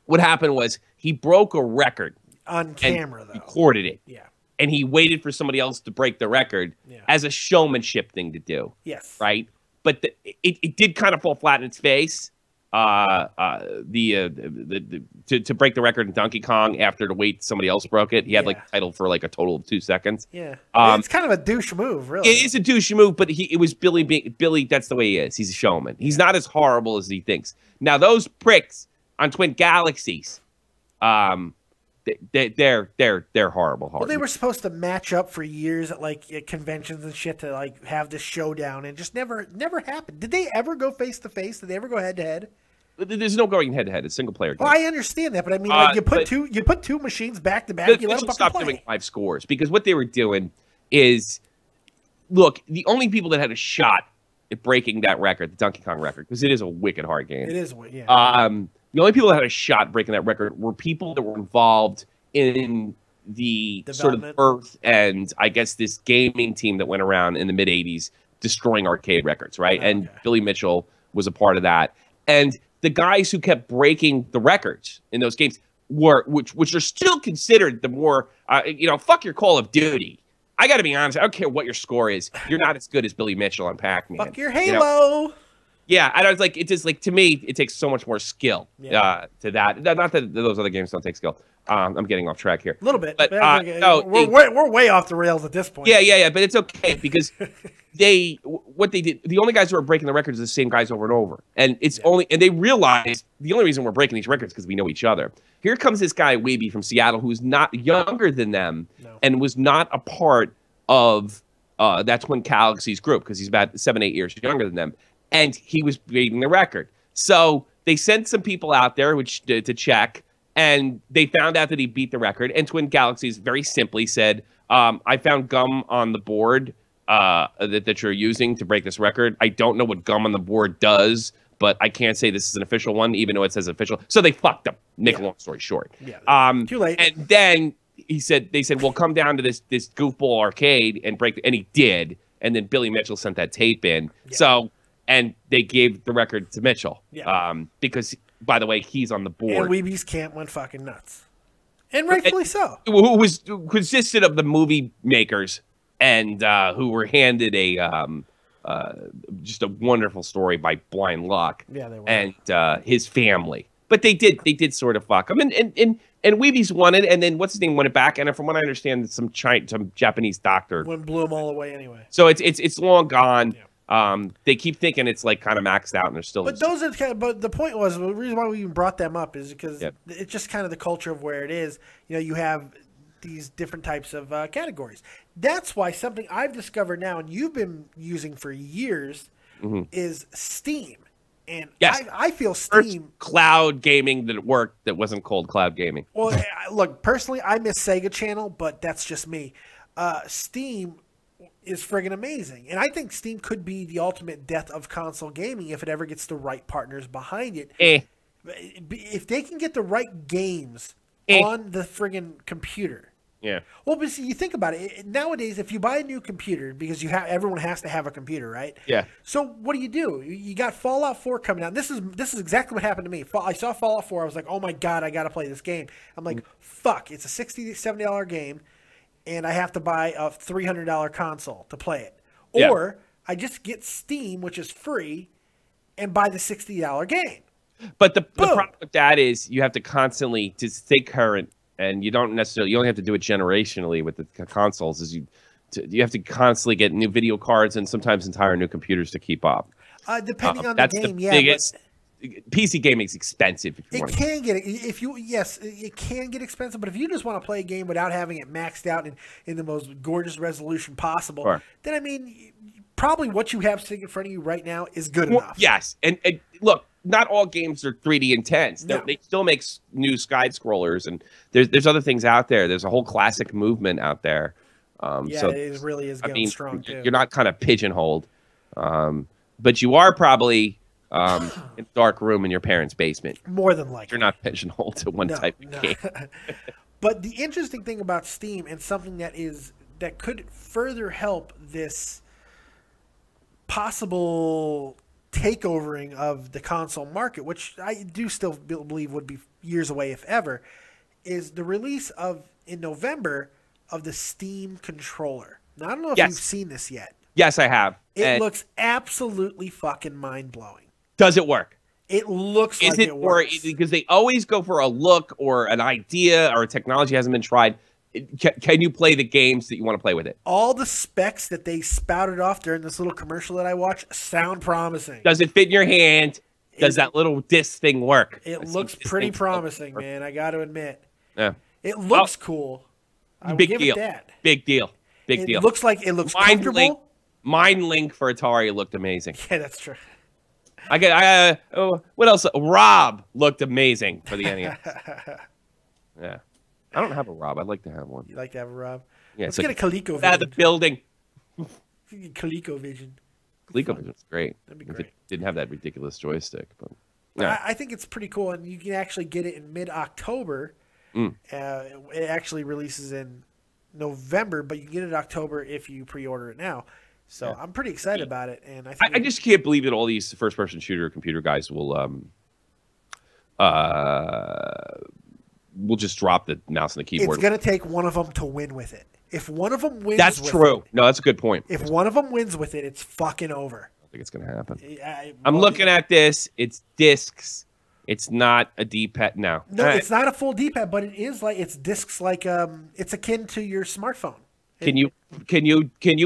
what happened was he broke a record on camera, though. Recorded it. Yeah. And he waited for somebody else to break the record as a showmanship thing to do. Yes. Right? But it did kind of fall flat in its face. To break the record in Donkey Kong after to wait somebody else broke it. He had like a title for like a total of 2 seconds. Yeah. It's kind of a douche move, really. It is a douche move, but it was Billy, that's the way he is. He's a showman. He's not as horrible as he thinks. Now those pricks on Twin Galaxies, they're horrible. Well, they were supposed to match up for years at like at conventions and shit to like have this showdown, and just never happened. Did they ever go face to face? Did they ever go head to head? There's no going head to head. It's single player game. Well, I understand that, but I mean, like you put two machines back to back. You let them stop doing live scores because what they were doing is, look, the only people that had a shot at breaking that record, the Donkey Kong record, because it is a wicked hard game. It is, yeah. The only people that had a shot at breaking that record were people that were involved in the sort of birth and I guess this gaming team that went around in the mid 80s destroying arcade records, right? And Billy Mitchell was a part of that. And the guys who kept breaking the records in those games were, which are still considered the more, fuck your Call of Duty. I got to be honest. I don't care what your score is. You're not as good as Billy Mitchell on Pac-Man. Fuck your Halo. Yeah, and I was like, it just like to me, it takes so much more skill to that. Not that those other games don't take skill. I'm getting off track here. A little bit. But we're way off the rails at this point. Yeah, but it's okay because what they did, the only guys who are breaking the records are the same guys over and over. And and they realized the only reason we're breaking these records is because we know each other. Here comes this guy, Weeby from Seattle, who's not younger than them and was not a part of that Twin Galaxies group because he's about 7-8 years younger than them. And he was beating the record. So they sent some people out there to check, and they found out that he beat the record. And Twin Galaxies very simply said, I found gum on the board that you're using to break this record. I don't know what gum on the board does, but I can't say this is an official one, even though it says official. So they fucked him, make a long story short. Yeah, too late. And then they said, well, come down to this goofball arcade and break, and he did. And then Billy Mitchell sent that tape in. Yeah. So... And they gave the record to Mitchell because, by the way, he's on the board. And Weeby's camp went fucking nuts. And rightfully so. Who consisted of the movie makers and who were handed just a wonderful story by blind luck. Yeah, they were. And his family. But they did sort of fuck him. And Weeby's won it, and then what's his name won it back. And from what I understand, some Japanese doctor blew them all away anyway. So it's long gone. Yeah. They keep thinking it's like kind of maxed out, and they're still. But those are but the point was the reason why we even brought them up is because it's just kind of the culture of where it is. You know, you have these different types of categories. That's why something I've discovered now, and you've been using for years, is Steam. And I feel Steam first cloud gaming that worked that wasn't called cloud gaming. Well, look, personally, I miss Sega Channel, but that's just me. Steam is friggin' amazing. And I think Steam could be the ultimate death of console gaming if it ever gets the right partners behind it. If they can get the right games on the friggin' computer. Yeah. Well, but see, you think about it. Nowadays, if you buy a new computer, because everyone has to have a computer, right? Yeah. So what do? You got Fallout 4 coming out. This is exactly what happened to me. I saw Fallout 4. I was like, oh my God, I got to play this game. I'm like, fuck, it's a $60, $70 game. And I have to buy a $300 console to play it. Or I just get Steam, which is free, and buy the $60 game. But the problem with that is you have to constantly to stay current, and you only have to do it generationally with the consoles. You have to constantly get new video cards and sometimes entire new computers to keep up. Depending on the game, biggest, PC gaming is expensive. It can get expensive, but if you just want to play a game without having it maxed out in the most gorgeous resolution possible, then I mean, probably what you have sitting in front of you right now is good enough. Yes, and look, not all games are 3D intense. No. They still make new side scrollers, and there's other things out there. There's a whole classic movement out there. So it really is getting strong too. You're not kind of pigeonholed, but you are probably. In a dark room in your parents' basement. More than likely. You're not pigeonholed to one type of game. But the interesting thing about Steam and something that could further help this possible takeovering of the console market, which I do still believe would be years away if ever, is the release in November of the Steam controller. Now, I don't know if you've seen this yet. Yes, I have. It looks absolutely fucking mind-blowing. Does it work? It looks like it works. Because they always go for a look or an idea or a technology hasn't been tried. Can you play the games that you want to play with it? All the specs that they spouted off during this little commercial that I watched sound promising. Does it fit in your hand? Does that little disc thing work? It looks pretty promising, man. I got to admit. Yeah. It looks cool. Big deal. Big deal. Big deal. It looks comfortable. Mind Link for Atari looked amazing. Yeah, that's true. What else? Rob looked amazing for the NES. Yeah. I don't have a Rob. I'd like to have one. You'd like to have a Rob? Yeah. Let's get a ColecoVision. The building. ColecoVision. ColecoVision's great. That'd be great. It didn't have that ridiculous joystick, but yeah. I think it's pretty cool, and you can actually get it in mid-October. It actually releases in November, but you can get it in October if you pre-order it now. So I'm pretty excited about it, and I just can't believe that all these first-person shooter computer guys will just drop the mouse and the keyboard. It's going to take one of them to win with it. If one of them wins, that's true. No, that's a good point. If one of them wins with it, it's fucking over. I think it's going to happen. I'm looking at this. It's discs. It's not a D-pad. No, it's not a full D-pad, but it is like it's discs. Like it's akin to your smartphone. Can you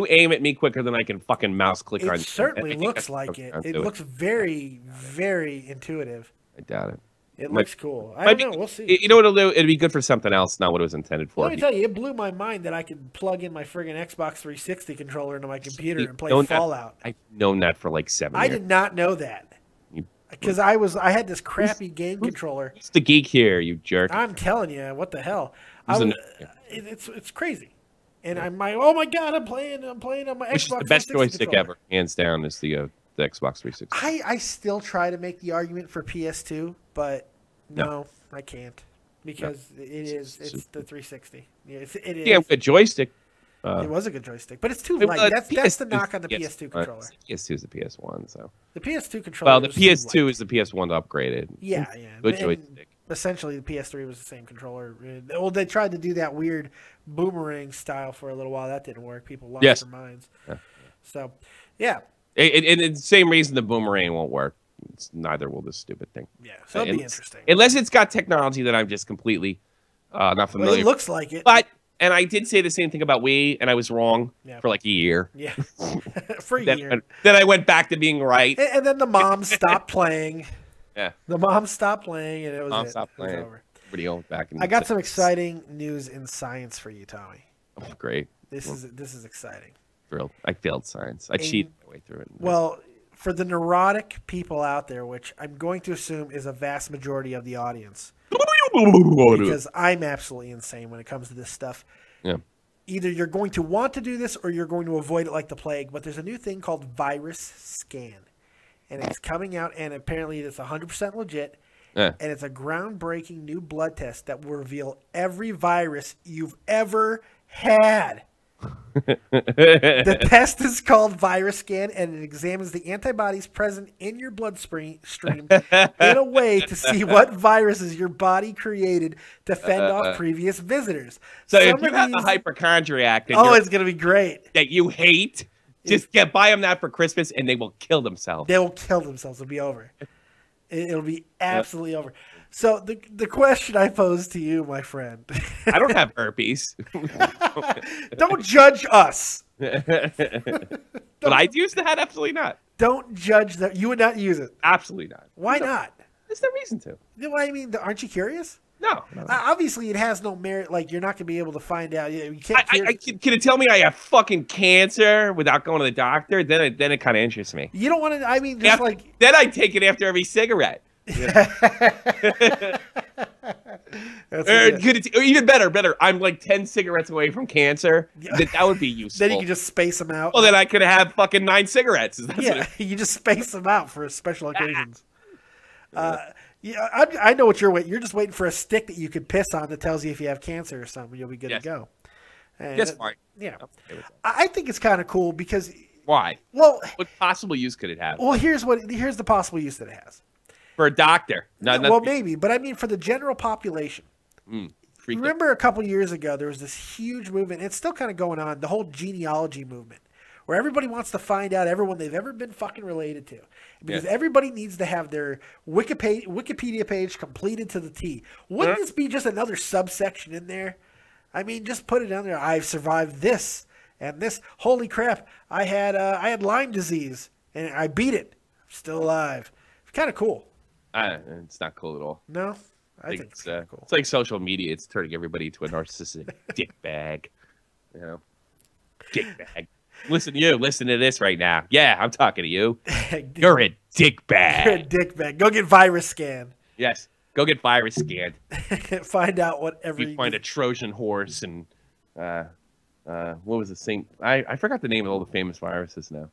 aim at me quicker than I can fucking mouse click on? It certainly looks like it. It looks very, very intuitive. I doubt it. It looks cool. I don't know. We'll see. You know what it'll do? It'll be good for something else, not what it was intended for. Let me tell you, it blew my mind that I could plug in my friggin' Xbox 360 controller into my computer and play Fallout. I've known that for like 7 years. I did not know that. Because I had this crappy game controller. Who's the geek here, you jerk? I'm telling you, what the hell? It's crazy. And I'm like, oh my god, I'm playing on my Xbox. Which is the best joystick controller. ever, hands down, is the Xbox 360. I still try to make the argument for PS2, but no, I can't because it's the 360. Yeah, it is. Yeah, a joystick. It was a good joystick, but it's too light. That's the knock on the PS2 controller. PS2 is the PS1, so the PS2 controller. Well, the PS2 is the PS1 upgraded. Yeah. Good joystick. Essentially, the PS3 was the same controller. Well, they tried to do that weird boomerang style for a little while. That didn't work. People lost their minds. Yeah. So, yeah. And the same reason the boomerang won't work. Neither will this stupid thing. Yeah, so it'll be interesting. Unless it's got technology that I'm just completely not familiar with. It looks like it. And I did say the same thing about Wii, and I was wrong for like a year. Yeah, for a year. Then I went back to being right. And then the mom stopped playing. Yeah. The mom stopped playing, and it was Mom stopped playing. It was over. Everybody else back in I got some exciting news in science for you, Tommy. Oh, great. This is exciting. Thrilled. I failed science. I cheated my way through it. Well, for the neurotic people out there, which I'm going to assume is a vast majority of the audience, because I'm absolutely insane when it comes to this stuff. Yeah. Either you're going to want to do this or you're going to avoid it like the plague, but there's a new thing called Virus Scan. And it's coming out, and apparently it's 100% legit. Yeah. And it's a groundbreaking new blood test that will reveal every virus you've ever had. The test is called Virus Scan, and it examines the antibodies present in your bloodstream in a way to see what viruses your body created to fend off previous visitors. So if you have a hypochondriac it's going to be great. That you hate, just buy them that for Christmas, and they will kill themselves. They will kill themselves. It'll be over. It'll be absolutely over. So the question I pose to you, my friend. I don't have herpes. Don't judge us. But I'd use that? Absolutely not. Don't judge that. You would not use it. Absolutely not. Why not? There's no reason to. You know what I mean? Aren't you curious? No. Obviously, it has no merit. Like, you're not going to be able to find out. You can't. Can it tell me I have fucking cancer without going to the doctor? Then it kind of interests me. You don't want to. I mean, just like. Then I take it after every cigarette. Or even better. I'm like 10 cigarettes away from cancer. That would be useful. Then you can just space them out. Well, then I could have fucking 9 cigarettes. You just space them out for special occasions. I know what you're waiting. You're just waiting for a stick that you could piss on that tells you if you have cancer or something. You'll be good to go. That's fine. Yeah, I think it's kind of cool because Why? Well, What possible use could it have? well, here's the possible use that it has. For a doctor. Well, maybe, but I mean for the general population. Remember a couple years ago, there was this huge movement. It's still kind of going on. The whole genealogy movement, where everybody wants to find out everyone they've ever been fucking related to, because everybody needs to have their Wikipedia page completed to the T. Wouldn't this be just another subsection in there? I mean, just put it down there. I've survived this and this. Holy crap! I had Lyme disease and I beat it. I'm still alive. It's kind of cool. It's not cool at all. No. I think it's cool. It's like social media. It's turning everybody into a narcissistic dick bag. You know, dick bag. Listen to this right now. Yeah, I'm talking to you. You're a dick bag. You're a dick bag. Go get virus scanned. Yes, go get virus scanned. Find out whatever you find a Trojan horse and what was the same? I forgot the name of all the famous viruses now.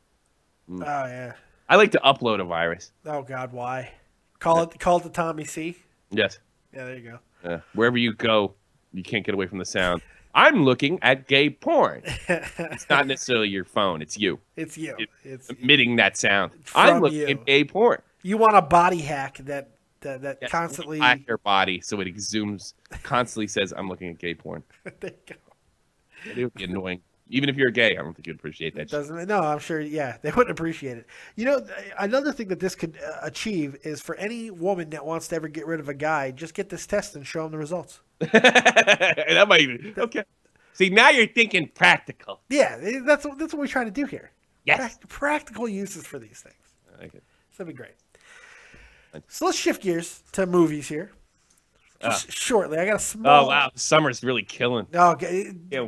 Oh yeah. I like to upload a virus. Oh God, why? Call it the Tommy C. Yes. Yeah, there you go. Wherever you go, you can't get away from the sound. I'm looking at gay porn. It's not necessarily your phone. It's you. It's you. It's emitting that sound. I'm looking at gay porn. You want a body hack that constantly hack your body so it constantly says I'm looking at gay porn. There you go. It would be annoying. Even if you're gay, I don't think you'd appreciate that. No, I'm sure. Yeah, they wouldn't appreciate it. You know, another thing that this could achieve is for any woman that wants to ever get rid of a guy, just get this test and show them the results. That might be okay. See, now you're thinking practical. Yeah, that's what we're trying to do here. Yes, practical uses for these things. I like it. So that'd be great. So let's shift gears to movies here. Shortly, I got a small. Oh wow, summer's really killing. Oh,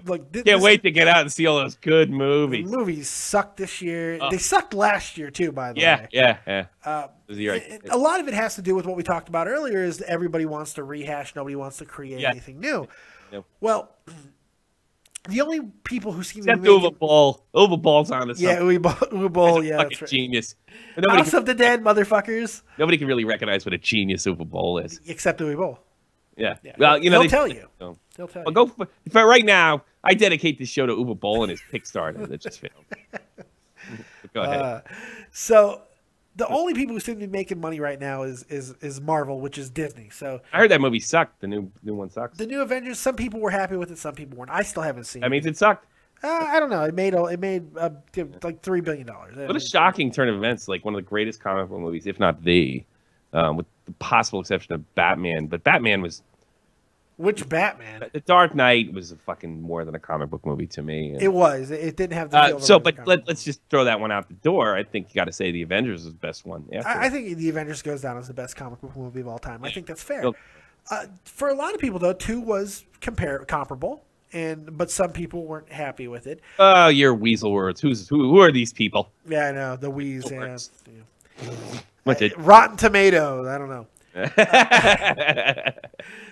look, can't wait to get out and see all those good movies. The movies sucked this year. They sucked last year too, by the way. Yeah. A lot of it has to do with what we talked about earlier. Is everybody wants to rehash, nobody wants to create anything new. No. Well, the only people who seem to be making... Uwe Ball's on to something. Yeah, Uwe Ball, yeah, that's right. Genius. House of the Dead, motherfuckers. Nobody can really recognize what a genius Uwe Ball is, except Uwe Ball. Yeah. Well, you know, they'll tell you. They'll tell you. Go for right now. I dedicate this show to Uwe Boll and his Kickstarter that just failed. Go ahead. So the only people who seem to be making money right now is Marvel, which is Disney. So I heard that movie sucked. The new one sucks. The new Avengers. Some people were happy with it. Some people weren't. I still haven't seen. That means it sucked. I don't know. It made like $3 billion. What a shocking turn of events! Like one of the greatest comic book movies, if not with the possible exception of Batman. But Batman was... Which Batman? The Dark Knight was a fucking more than a comic book movie to me. And, it was. It didn't have the feel let's just throw that one out the door. I think you got to say the Avengers is the best one. I think the Avengers goes down as the best comic book movie of all time. I think that's fair. For a lot of people, though, 2 was comparable, but some people weren't happy with it. Oh, your weasel words. Who are these people? Yeah, I know the wheeze. Rotten Tomatoes. I don't know.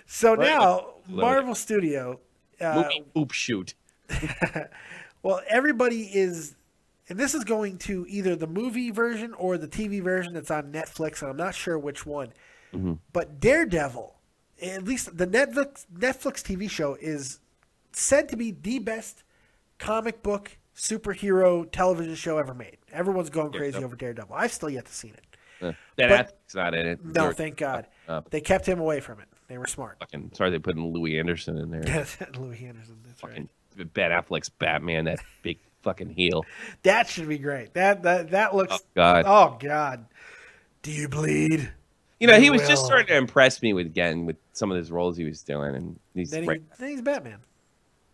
So now Marvel Studio movie poop shoot. Well, everybody is, and this is going to either the movie version or the TV version that's on Netflix, and I'm not sure which one. But Daredevil, at least the Netflix TV show, is said to be the best comic book superhero television show ever made. Everyone's going crazy over Daredevil. I've still yet to see it. That's not in it. No, thank God. They kept him away from it. They were smart. Sorry they put in Louis Anderson in there. Louis Anderson, that's right. Ben Affleck's Batman, that big fucking heel. That should be great. That looks... Oh, God. Oh, God. Do you bleed? You know, he was just starting to impress me with some of his roles he was doing. And he's Batman.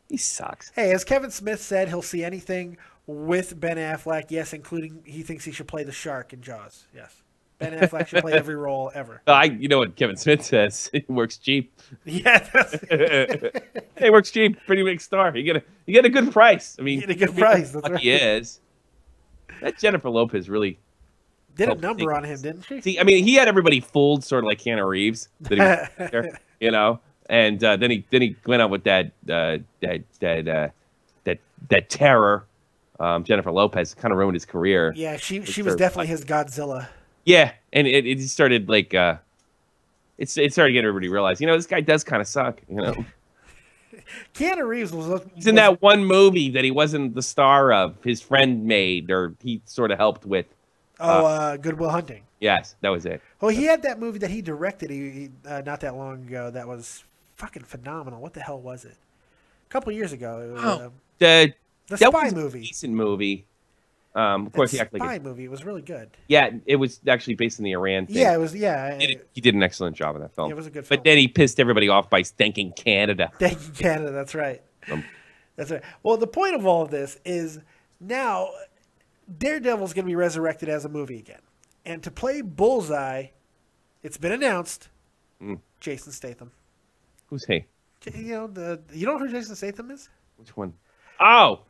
He sucks. Hey, as Kevin Smith said, he'll see anything with Ben Affleck. Yes, including he thinks he should play the shark in Jaws. Yes. Ben Affleck should play every role ever. You know what Kevin Smith says? It works cheap. Yeah, it works cheap. Pretty big star. You get a good price. I mean, you get a good price. That's right. He is. That Jennifer Lopez really did a number on him, didn't she? See, I mean, he had everybody fooled, sort of like Keanu Reeves. You know, and then he went out with that terror. Jennifer Lopez kind of ruined his career. Yeah, she was definitely his Godzilla. Yeah, and it started like it started getting everybody to realize, you know, this guy does kind of suck, you know. Keanu Reeves was He's in that one movie that he wasn't the star of. His friend made, or he sort of helped with. Good Will Hunting. Yes, that was it. Well, he had that movie that he directed not that long ago that was fucking phenomenal. What the hell was it? A couple years ago. It was, the spy movie. Decent movie. Of course, he acted like like a spy movie. It was really good. Yeah, it was actually based in the Iran thing. Yeah, it was. Yeah, he did an excellent job in that film. Yeah, it was a good film. But then he pissed everybody off by thanking Canada. Thanking Canada. That's right. That's right. Well, the point of all of this is now Daredevil's going to be resurrected as a movie again, and to play Bullseye, it's been announced. Jason Statham. Who's he? You know who Jason Statham is? Which one? Oh,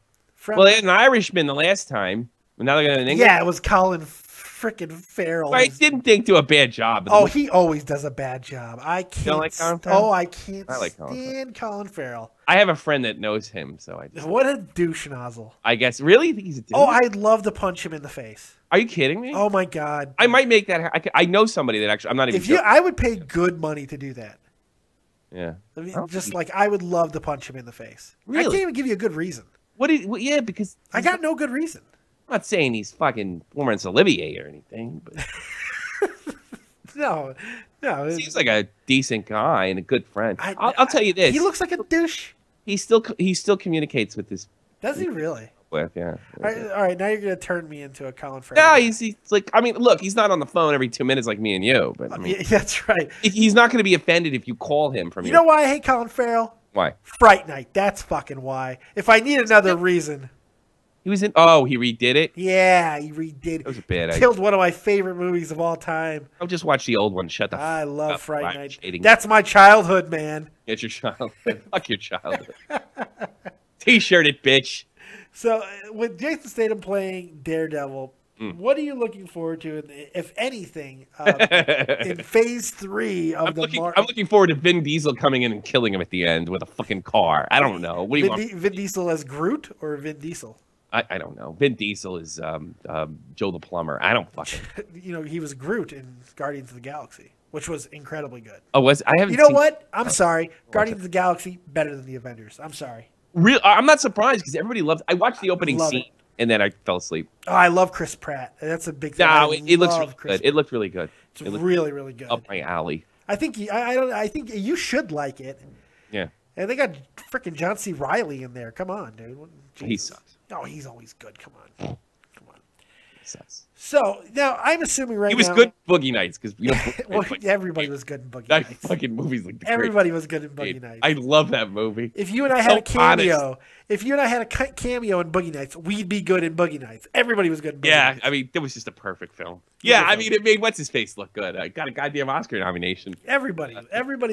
well, they had an Irishman the last time. But now they're going to an English. Yeah, it was Colin frickin' Farrell. I didn't think do a bad job. Oh, he always does a bad job. I can't. You don't like Colin Farrell? Oh, I can't stand Colin Farrell. I have a friend that knows him, so I. What a douche nozzle. I guess. Really? You think he's a douche? Oh, I'd love to punch him in the face. Are you kidding me? Oh my god. I might make that. I know somebody that actually. I'm not even. I would pay good money to do that. Yeah. I mean, I would love to punch him in the face. Really? I can't even give you a good reason. Yeah, because I got no good reason. I'm not saying he's fucking Laurence Olivier or anything, but no. Seems like a decent guy and a good friend. I'll tell you this: he looks like a douche. He still communicates with this. Does he really? With yeah. All right. Now you're gonna turn me into a Colin Farrell. No, he's like. I mean, look, he's not on the phone every 2 minutes like me and you, but I mean, yeah, that's right. He's not going to be offended if you call him from. You know why I hate Colin Farrell? Why? Fright Night. That's fucking why. If I need another reason. He was in. Oh, he redid it. Yeah, he redid it. That was a bad idea. Killed one of my favorite movies of all time. I'll just watch the old one. Shut the. I love up, Fright Night. That's my childhood, man. Get your childhood. Fuck your childhood. T-shirted bitch. So, with Jason Statham playing Daredevil, what are you looking forward to, if anything, in Phase 3 of I'm looking forward to Vin Diesel coming in and killing him at the end with a fucking car. I don't know. What do you want? Vin Diesel as Groot or Vin Diesel? I don't know. Vin Diesel is Joe the Plumber. I don't fucking. He was Groot in Guardians of the Galaxy, which was incredibly good. Oh, I haven't. You know what? I'm sorry. Guardians of the Galaxy better than the Avengers. I'm sorry. I'm not surprised because everybody loves. I watched the opening scene and then I fell asleep. Oh, I love Chris Pratt. That's a big thing. No, it looks really good. It looked really good. It's really, really good. Up my alley. I think I think you should like it. Yeah. And they got freaking John C. Reilly in there. Come on, dude. Jesus. He sucks. Oh, he's always good. Come on. He sucks. So now I'm assuming he was good in Boogie Nights because well, everybody was good in Boogie Nights. That fucking movie's like everybody was good in Boogie Nights. I love that movie. If you and I had a cameo, in Boogie Nights, we'd be good in Boogie Nights. Everybody was good in Boogie Nights. I mean, it was just a perfect film. Yeah, I mean, it made what's his face look good. I got a goddamn Oscar nomination. Everybody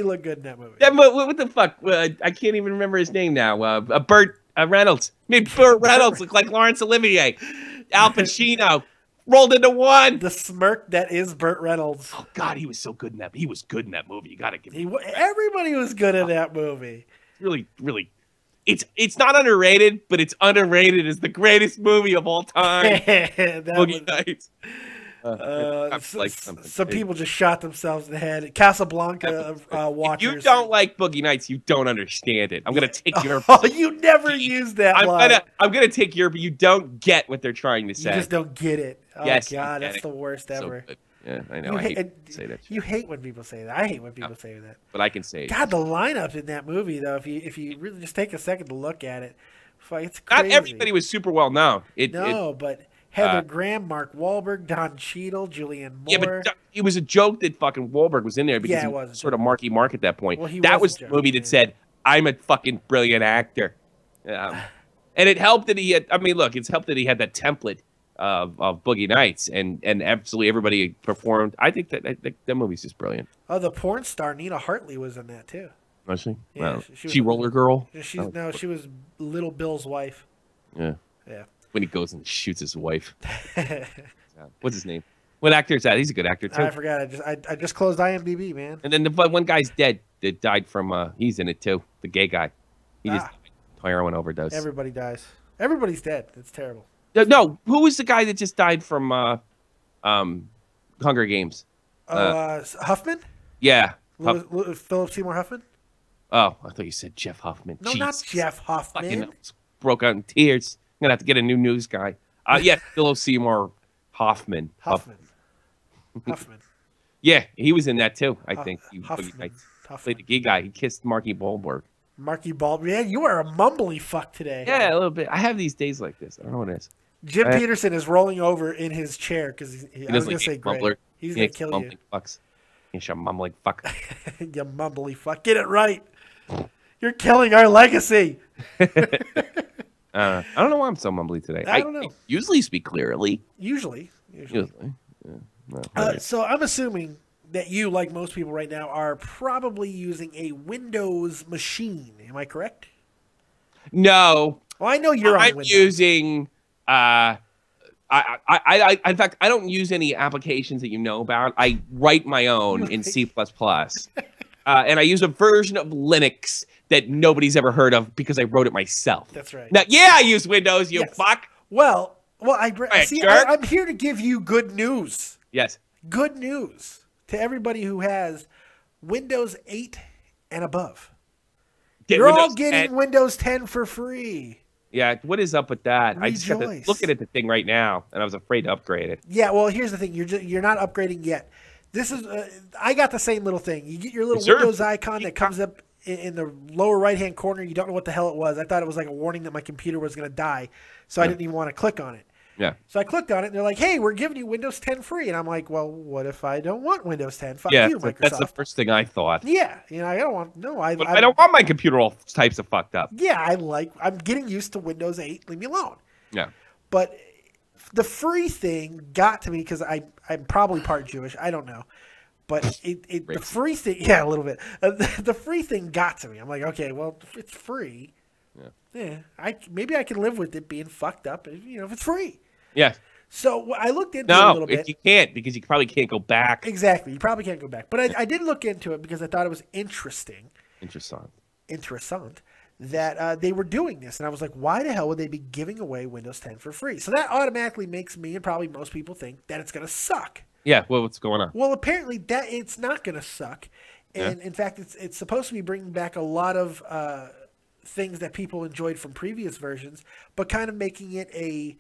looked good in that movie. What the fuck? I can't even remember his name now. Burt Reynolds. Made Burt Reynolds look like Laurence Olivier. Al Pacino. Rolled into one. The smirk that is Burt Reynolds. Oh God, he was so good in that. He was good in that movie. You gotta give him. Everybody was good in that movie. Really, really. It's not underrated, but it's underrated as the greatest movie of all time. Boogie Nights. Some people just shot themselves in the head. Casablanca watchers. If you don't like Boogie Nights, you don't understand it. I'm gonna take your. Oh, you never used that line. I'm gonna take your, but you don't get what they're trying to say. You just don't get it. Oh yes, God, that's the worst ever. So yeah, I know. I hate to say that. You hate when people say that. I hate when people say that. But I can say it. God, the lineup in that movie, though, if you really just take a second to look at it, it's crazy. Not everybody was super well known. But Heather Graham, Mark Wahlberg, Don Cheadle, Julianne Moore. Yeah, but it was a joke that fucking Wahlberg was in there because he was sort of Marky Mark at that point. Well, that was the movie that said, I'm a fucking brilliant actor. And it helped that he had, I mean, look, it's helped that he had that template of Boogie Nights and absolutely everybody performed. I think that movie's just brilliant. Oh, the porn star Nina Hartley was in that too. Was she? Yeah, wow. She Roller Girl? She was Little Bill's wife. Yeah. Yeah. When he goes and shoots his wife. What's his name? What actor is that? He's a good actor too. I forgot. I just closed IMDb, man. And then the one guy's dead. That died from. He's in it too. The gay guy. He just heroin overdose. Everybody dies. Everybody's dead. It's terrible. No, who was the guy that just died from Hunger Games? Huffman? Yeah. Philip Seymour Huffman? Oh, I thought you said Jeff Huffman. No, Jeez. not Jeff Huffman. Fucking broke out in tears. I'm gonna have to get a new news guy. Yeah, Philip Seymour Hoffman. Huffman. Yeah, he was in that too. I think he Huffman. played the gay guy. He kissed Marky Wahlberg. Marky Baldwin. Yeah, you are a mumbly fuck today. Yeah, a little bit. I have these days like this. I don't know what it is. Jim Peterson is rolling over in his chair because I was going to say Greg. Mumbler. He's going to kill you. Fucks. He's a mumbling fuck. You mumbly fuck. Get it right. You're killing our legacy. I don't know why I'm so mumbly today. I don't know. I usually speak clearly. Usually. Yeah, no, So I'm assuming that you, like most people right now, are probably using a Windows machine. Am I correct? No. Well, I know you're on Windows. I'm using. In fact, I don't use any applications that you know about. I write my own in C++. And I use a version of Linux that nobody's ever heard of because I wrote it myself. That's right. Now, yeah, I use Windows, you fuck. Well, Right, I'm here to give you good news. Yes. Good news to everybody who has Windows 8 and above. You're all getting Windows 10 for free. Yeah, what is up with that? Rejoice. I just got to looking at the thing right now, and I was afraid to upgrade it. Yeah, well, here's the thing: you're not upgrading yet. This is I got the same little thing. You get your little Windows icon that comes up in the lower right hand corner. You don't know what the hell it was. I thought it was like a warning that my computer was going to die, so I didn't even want to click on it. Yeah. So I clicked on it, and they're like, "Hey, we're giving you Windows 10 free," and I'm like, "Well, what if I don't want Windows 10? Fuck you, Microsoft." That's the first thing I thought. Yeah, I don't want. No, I don't want my computer all types of fucked up. Yeah, I'm getting used to Windows 8. Leave me alone. Yeah. But the free thing got to me because I'm probably part Jewish. I don't know. But the free thing, yeah, a little bit. The free thing got to me. I'm like, okay, well, if it's free, yeah, maybe I can live with it being fucked up. If it's free. Yeah. So I looked into it a little bit. No, you can't because you probably can't go back. Exactly, you probably can't go back. But I did look into it because I thought it was interesting. Interessant that they were doing this, and I was like, why the hell would they be giving away Windows 10 for free? So that automatically makes me and probably most people think that it's going to suck. Yeah, well, what's going on? Well, apparently that it's not going to suck, and in fact, it's supposed to be bringing back a lot of things that people enjoyed from previous versions, but kind of making it a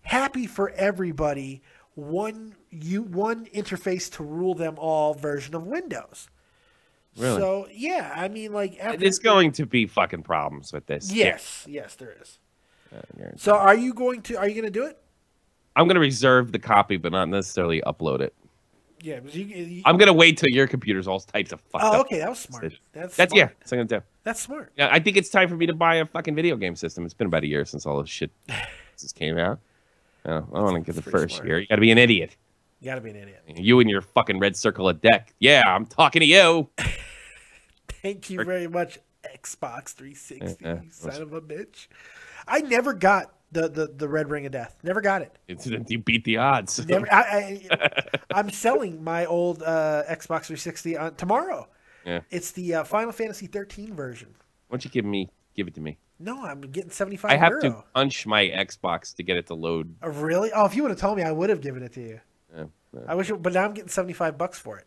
happy for everybody, one interface to rule them all version of Windows. Really? So yeah, I mean, like there's going to be fucking problems with this. Yes, there is. So are you going to do it? I'm going to reserve the copy, but not necessarily upload it. Yeah, I'm going to wait till your computer's all types of fucked up. Oh, okay, that was smart. That's smart. Yeah, that's what I'm going to do. That's smart. Yeah, I think it's time for me to buy a fucking video game system. It's been about a year since all this shit came out. I don't want to get the first year. You got to be an idiot. You got to be an idiot. You and your fucking red circle of deck. Yeah, I'm talking to you. Thank you very much, Xbox 360, you son of a bitch. I never got the red ring of death. Never got it. You beat the odds. Never, I'm selling my old Xbox 360 tomorrow. Yeah. It's the Final Fantasy 13 version. Why don't you give it to me? No, I'm getting 75 I have euro. to punch my Xbox to get it to load. Really? Oh, if you would have told me, I would have given it to you. I wish, but now I'm getting $75 for it.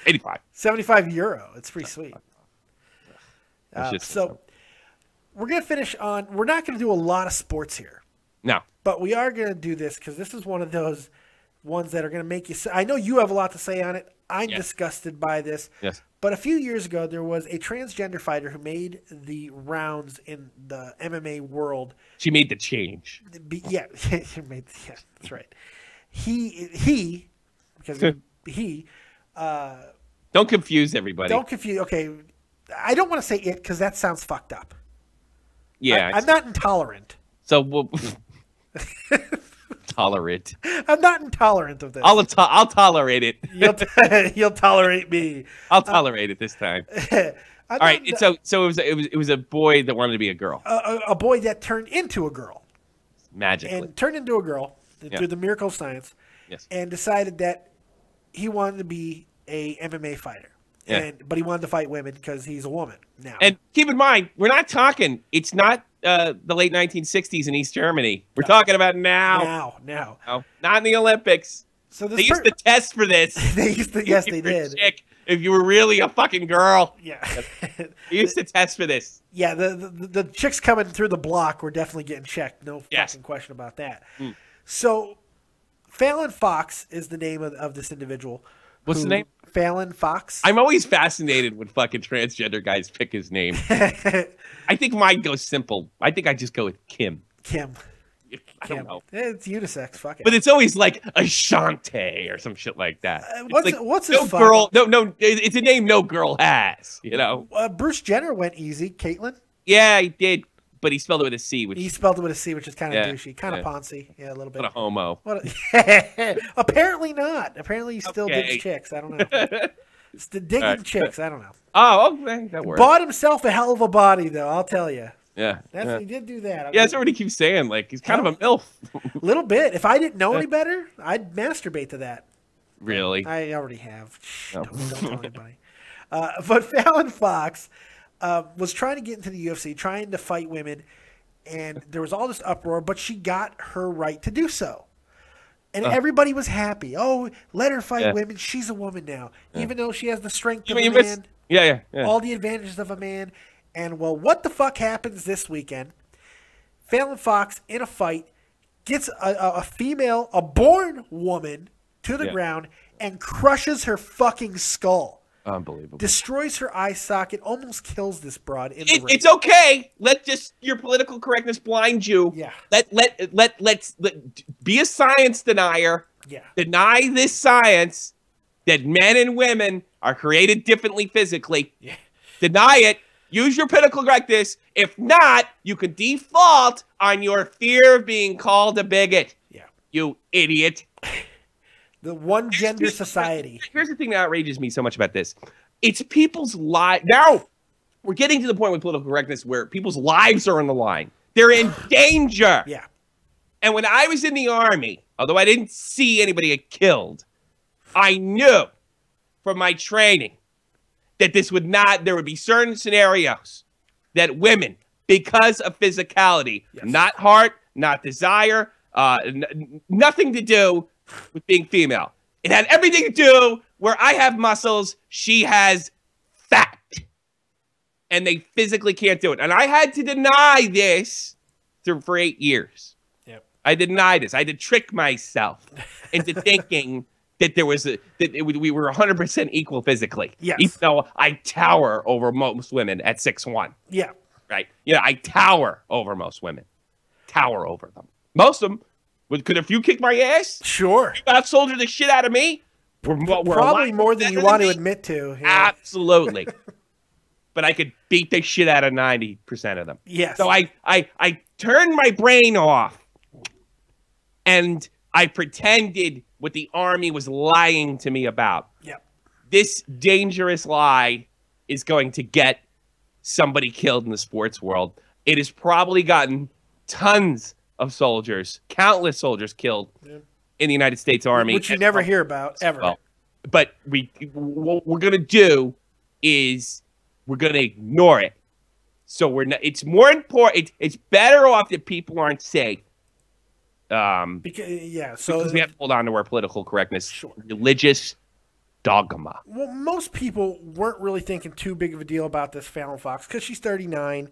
85. 75 euro. It's pretty sweet. So we're going to finish on, we're not going to do a lot of sports here. No. But we are going to do this because this is one of those ones that are going to make you, I know you have a lot to say on it. I'm disgusted by this. Yes. But a few years ago, there was a transgender fighter who made the rounds in the MMA world. She made the change. Yeah, that's right. Don't confuse everybody. Don't confuse. Okay, I don't want to say it because that sounds fucked up. Yeah, I'm not intolerant. So we'll tolerate. I'm not intolerant of this. I'll tolerate it. You'll tolerate me. I'll tolerate it this time. All right. So it was a boy that wanted to be a girl. A boy that turned into a girl. Magically. And turned into a girl through the miracle of science. Yes. And decided that he wanted to be a MMA fighter. Yeah. But he wanted to fight women because he's a woman now. And keep in mind, we're not talking. It's not the late 1960s in East Germany. We're talking about now. Now. No, not in the Olympics. So they used to test for this. Yes, they did. Chick. if you were really a fucking girl. Yeah. We used to test for this. Yeah, the chicks coming through the block were definitely getting checked. No fucking question about that. So, Fallon Fox is the name of this individual. What's the name? Fallon Fox. I'm always fascinated when fucking transgender guys pick his name. I think mine goes simple. I think I just go with Kim. Kim. I don't know. It's unisex. Fuck it. But it's always like Ashante or some shit like that. What's no his girl? No. It's a name no girl has. You know. Bruce Jenner went easy. Caitlyn. Yeah, he did, but he spelled it with a C. He spelled it with a C, which is kind of douchey, kind of poncy. Yeah, a little bit. What a homo. Apparently not. Apparently he still digs chicks. I don't know. Still digging chicks. I don't know. Oh, okay, that works. Bought himself a hell of a body, though. I'll tell you. Yeah, He did do that. Yeah, that's what he keeps saying. Like he's kind of a MILF. A little bit. If I didn't know any better, I'd masturbate to that. Really? I already have. Don't tell anybody. But Fallon Fox was trying to get into the UFC, trying to fight women, and there was all this uproar, but she got her right to do so. And everybody was happy. Oh, let her fight women. She's a woman now. Even though she has the strength of a man. Yeah. All the advantages of a man. And, well, what the fuck happens this weekend? Fallon Fox, in a fight, gets a female, a born woman, to the ground and crushes her fucking skull. Unbelievable. Destroys her eye socket, almost kills this broad in the ring. It's okay. Let just your political correctness blind you. Yeah. Let's be a science denier. Yeah. Deny this science that men and women are created differently physically. Yeah. Deny it. Use your political correctness. If not, you can default on your fear of being called a bigot. Yeah. You idiot. The one gender society. Here's the thing that outrages me so much about this. It's people's lives. Now, we're getting to the point with political correctness where people's lives are on the line. They're in danger. Yeah. And when I was in the Army, although I didn't see anybody get killed, I knew from my training that there would be certain scenarios that women, because of physicality, not heart, not desire, nothing to do with being female. It had everything to do where I have muscles, she has fat. And they physically can't do it. And I had to deny this for 8 years. Yep. I denied this. I had to trick myself into thinking that we were 100% equal physically. Yes. Even though I tower over most women at 6'1". Yeah. Right? I tower over most women. Tower over them. Most of them. Could if you kick my ass? Sure. You out-soldier the shit out of me? We're probably more than you want to admit to. Yeah. Absolutely. But I could beat the shit out of 90% of them. Yes. So I turned my brain off and I pretended what the Army was lying to me about. Yep. This dangerous lie is going to get somebody killed in the sports world. It has probably gotten tons of soldiers, countless soldiers killed in the United States Army. Which you never hear about, ever. Well, but what we're going to do is we're going to ignore it. So it's more important. It's better off that people aren't safe. Because we have to hold on to our political correctness, religious dogma. Well, most people weren't really thinking too big of a deal about this Fallon Fox because she's 39,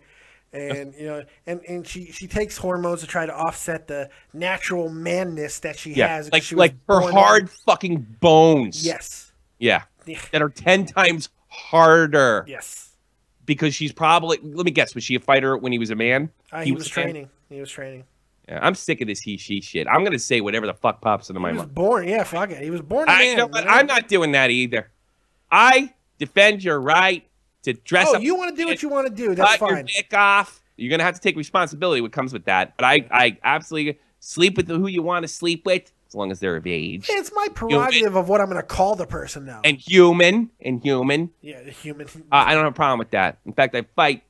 and and she takes hormones to try to offset the natural manness that she has. Like her hard fucking bones. Yes. Yeah. That are 10 times harder. Yes. Because she's probably, let me guess, was she a fighter when he was a man? He was training. He was training. Yeah, I'm sick of this he, she shit. I'm going to say whatever the fuck pops into my mind. He was born. Yeah, fuck it. He was born a man. You know what? I'm not doing that either. I defend your right to dress up. Oh, you want to do what you want to do. That's fine. Cut your dick off. You're going to have to take responsibility what comes with that. But I absolutely sleep with who you want to sleep with as long as they're of age. It's my prerogative of what I'm going to call the person now. And human. Yeah, human. I don't have a problem with that. In fact, I fight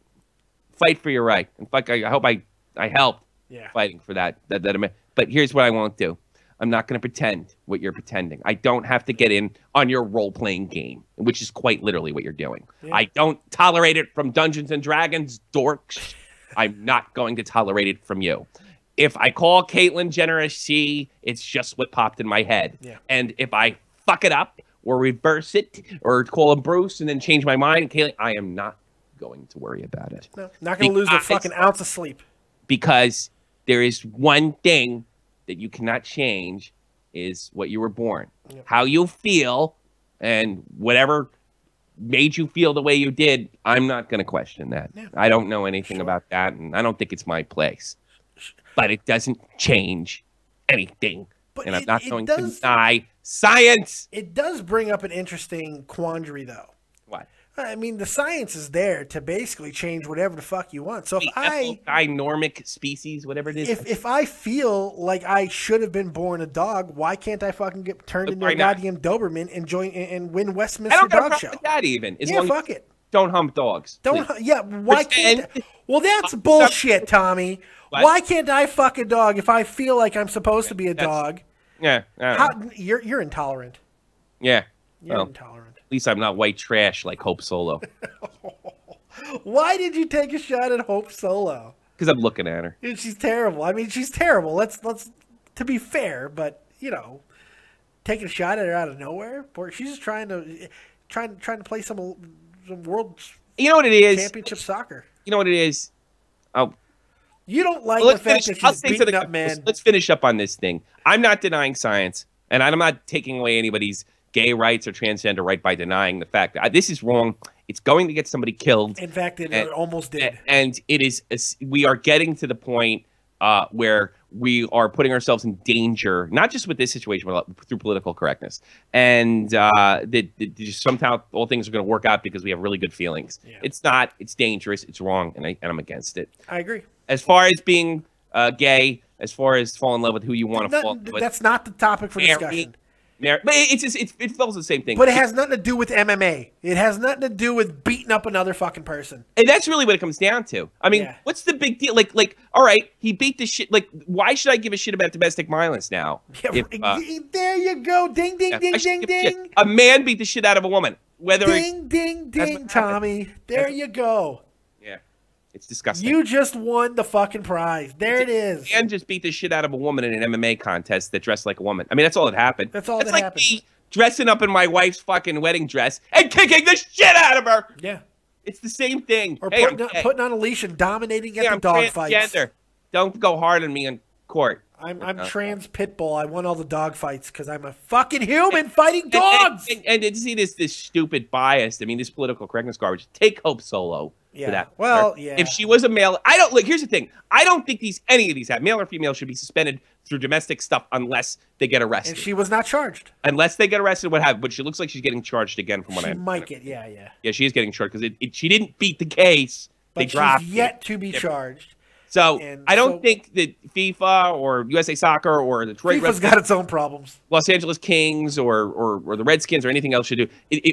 for your right. In fact, I hope I help. Yeah. Fighting for that. But here's what I won't do. I'm not going to pretend what you're pretending. I don't have to get in on your role-playing game, which is quite literally what you're doing. Yeah. I don't tolerate it from Dungeons & Dragons, dorks. I'm not going to tolerate it from you. If I call Caitlyn Jenner a she, it's just what popped in my head. Yeah. And if I fuck it up, or reverse it or call him Bruce and then change my mind. And Kaylee, I am not going to worry about it. No, not going to lose a fucking ounce of sleep. Because there is one thing that you cannot change is what you were born. Yep. How you feel and whatever made you feel the way you did, I'm not going to question that. Yeah. I don't know anything about that, and I don't think it's my place. But it doesn't change anything. But I'm not going to deny science. It does bring up an interesting quandary, though. What? I mean, the science is there to basically change whatever the fuck you want. So if normic species, whatever it is. If I feel like I should have been born a dog, why can't I fucking get turned into a goddamn Doberman and join and win Westminster Dog Show? With that even. Yeah, fuck it. Don't hump dogs. Yeah, why can't? Well, that's bullshit, Tommy. What? Why can't I fuck a dog if I feel like I'm supposed to be a dog? Yeah. You're intolerant. Yeah. You're intolerant. At least I'm not white trash like Hope Solo. Why did you take a shot at Hope Solo? Because I'm looking at her. She's terrible. I mean, she's terrible. Let's to be fair, but taking a shot at her out of nowhere. She's just trying to play some world. You know what it is? Championship soccer. You know what it is? Oh. You don't like the fact that she's beating up men. Let's finish up on this thing. I'm not denying science, and I'm not taking away anybody's gay rights or transgender right by denying the fact that this is wrong. It's going to get somebody killed. In fact, it almost did. And it is. We are getting to the point where we are putting ourselves in danger, not just with this situation, but through political correctness. And that somehow all things are going to work out because we have really good feelings. Yeah. It's not. It's dangerous. It's wrong, and I'm against it. I agree. As far as being gay, as far as fall in love with who you want to fall in love with. That's not the topic for discussion. But it feels the same thing. But it has nothing to do with MMA. It has nothing to do with beating up another fucking person. And that's really what it comes down to. I mean, what's the big deal? Like, all right, he beat the shit. Like, why should I give a shit about domestic violence now? There you go. Ding, ding, ding, ding, ding. A man beat the shit out of a woman. Ding, ding, ding, Tommy. There you go. Yeah. It's disgusting. You just won the fucking prize. There it is. And just beat the shit out of a woman in an MMA contest that dressed like a woman. I mean, that's all that happened. That's all that happened. Me dressing up in my wife's fucking wedding dress and kicking the shit out of her. Yeah. It's the same thing. Or putting on a leash and dominating at the dog fights. Don't go hard on me in court. I'm trans pit bull. I won all the dog fights because I'm a fucking human fighting dogs. And to see this stupid bias, I mean, this political correctness garbage. Take Hope Solo. Yeah. For that. Well, yeah. If she was a male, here's the thing. I don't think any of these male or female should be suspended through domestic stuff unless they get arrested. And she was not charged. Unless they get arrested, but she looks like she's getting charged again from what I understand. She might get, yeah. Yeah, she is getting charged because she didn't beat the case. But they dropped she's yet to be charged. So I don't think that FIFA or USA Soccer or the Detroit FIFA's got its own problems. Los Angeles Kings or the Redskins or anything else should do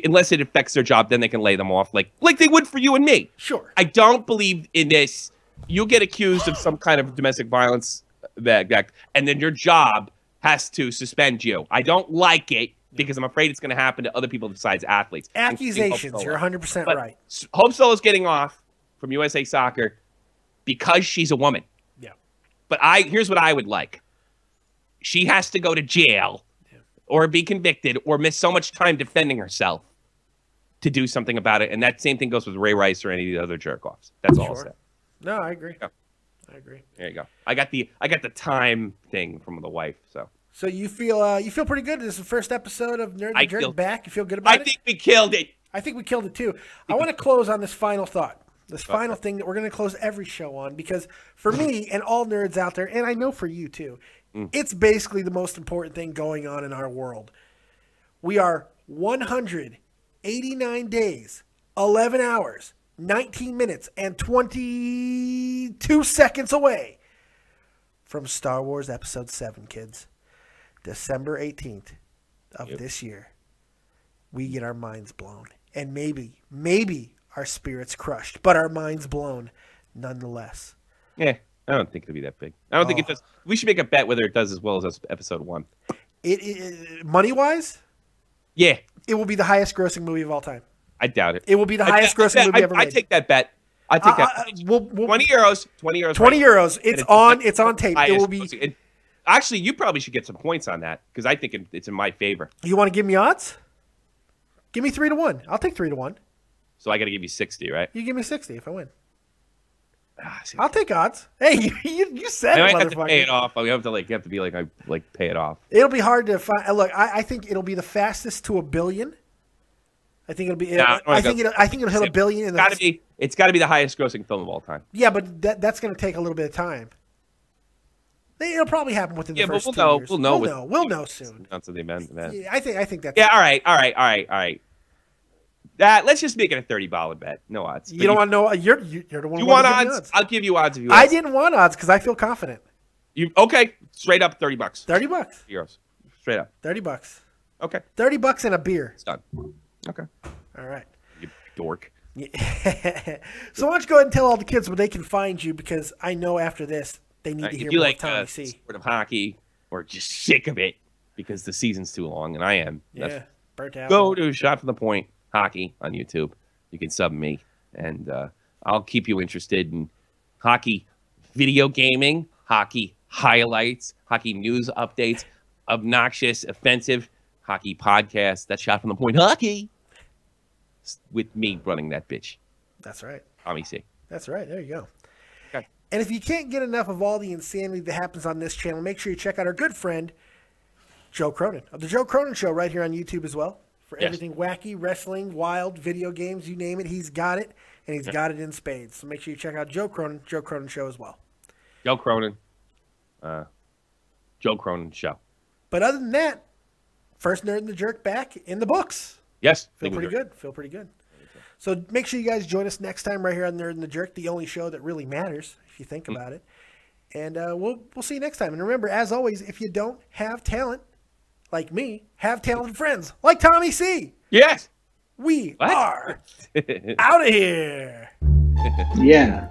unless it affects their job. Then they can lay them off like they would for you and me. Sure. I don't believe in this. You get accused of some kind of domestic violence act, and then your job has to suspend you. I don't like it because I'm afraid it's going to happen to other people besides athletes. Accusations. You're 100% right. Hope Solo's getting off from USA Soccer because she's a woman. Yeah. But here's what I would like. She has to go to jail or be convicted or miss so much time defending herself to do something about it. And that same thing goes with Ray Rice or any of the other jerk-offs. That's all I'll say. No, I agree. Yeah. I agree. There you go. I got the time thing from the wife, so. So you feel pretty good. This is the first episode of Nerd and Jerk back. You feel good about it? I think we killed it. I think we killed it too. I want to close on this final thought. This final thing that we're going to close every show on, because for me and all nerds out there, and I know for you too, it's basically the most important thing going on in our world. We are 189 days, 11 hours, 19 minutes, and 22 seconds away from Star Wars Episode 7, kids. December 18th of this year, we get our minds blown. And maybe our spirits crushed, but our minds blown nonetheless. Yeah, I don't think it'll be that big. I don't think it does. We should make a bet whether it does as well as episode 1. Money-wise? Yeah. It will be the highest-grossing movie of all time. I doubt it. It will be the highest-grossing movie ever made. I take that bet. I take that. 20 euros. 20 euros. 20 euros. It's on tape. It will be. Actually, you probably should get some points on that because I think it's in my favor. You want to give me odds? Give me 3-1. I'll take 3-1. So I got to give you 60, right? You give me 60 if I win. See, I'll take odds. Hey, you said I it, might have to motherfucker. pay it off. You have to be like pay it off. It'll be hard to find. Look, I think it'll be the fastest to $1 billion. I think it'll be. Nah, I think it'll hit $1 billion. It's got to be the highest grossing film of all time. Yeah, but that's going to take a little bit of time. It'll probably happen within the first 2 years. We'll know. We'll know soon. That's the event. Yeah, I think that's. Yeah. All right. Let's just make it a $30 bet. No odds. You don't want to know. You're the one. You want odds? I'll give you odds if you. I didn't want odds because I feel confident. Okay? Straight up $30. $30. Euros. Straight up. $30. Okay. $30 and a beer. It's done. Okay. All right. You dork. Yeah. So why don't you go ahead and tell all the kids where they can find you, because I know after this they need to hear if you more like Tommy C. sport of hockey or just sick of it because the season's too long, and I am. Yeah. Burnt out. Go to Shot from the Point Hockey on YouTube. You can sub me, and I'll keep you interested in hockey video gaming, hockey highlights, hockey news updates, obnoxious, offensive hockey podcasts. That's Shot from the Point Hockey with me running that bitch. That's right. Tommy C. That's right. There you go. Okay. And if you can't get enough of all the insanity that happens on this channel, make sure you check out our good friend, Joe Cronin, of The Joe Cronin Show, right here on YouTube as well. For everything wacky, wrestling, wild, video games, you name it, he's got it, and he's got it in spades. So make sure you check out Joe Cronin Show as well. Joe Cronin. Joe Cronin Show. But other than that, first Nerd and the Jerk back in the books. Yes. Feel pretty good. So make sure you guys join us next time right here on Nerd and the Jerk, the only show that really matters, if you think about it. And we'll see you next time. And remember, as always, if you don't have talent, like me, have talented friends, like Tommy C. Yes. We are out of here. Yeah.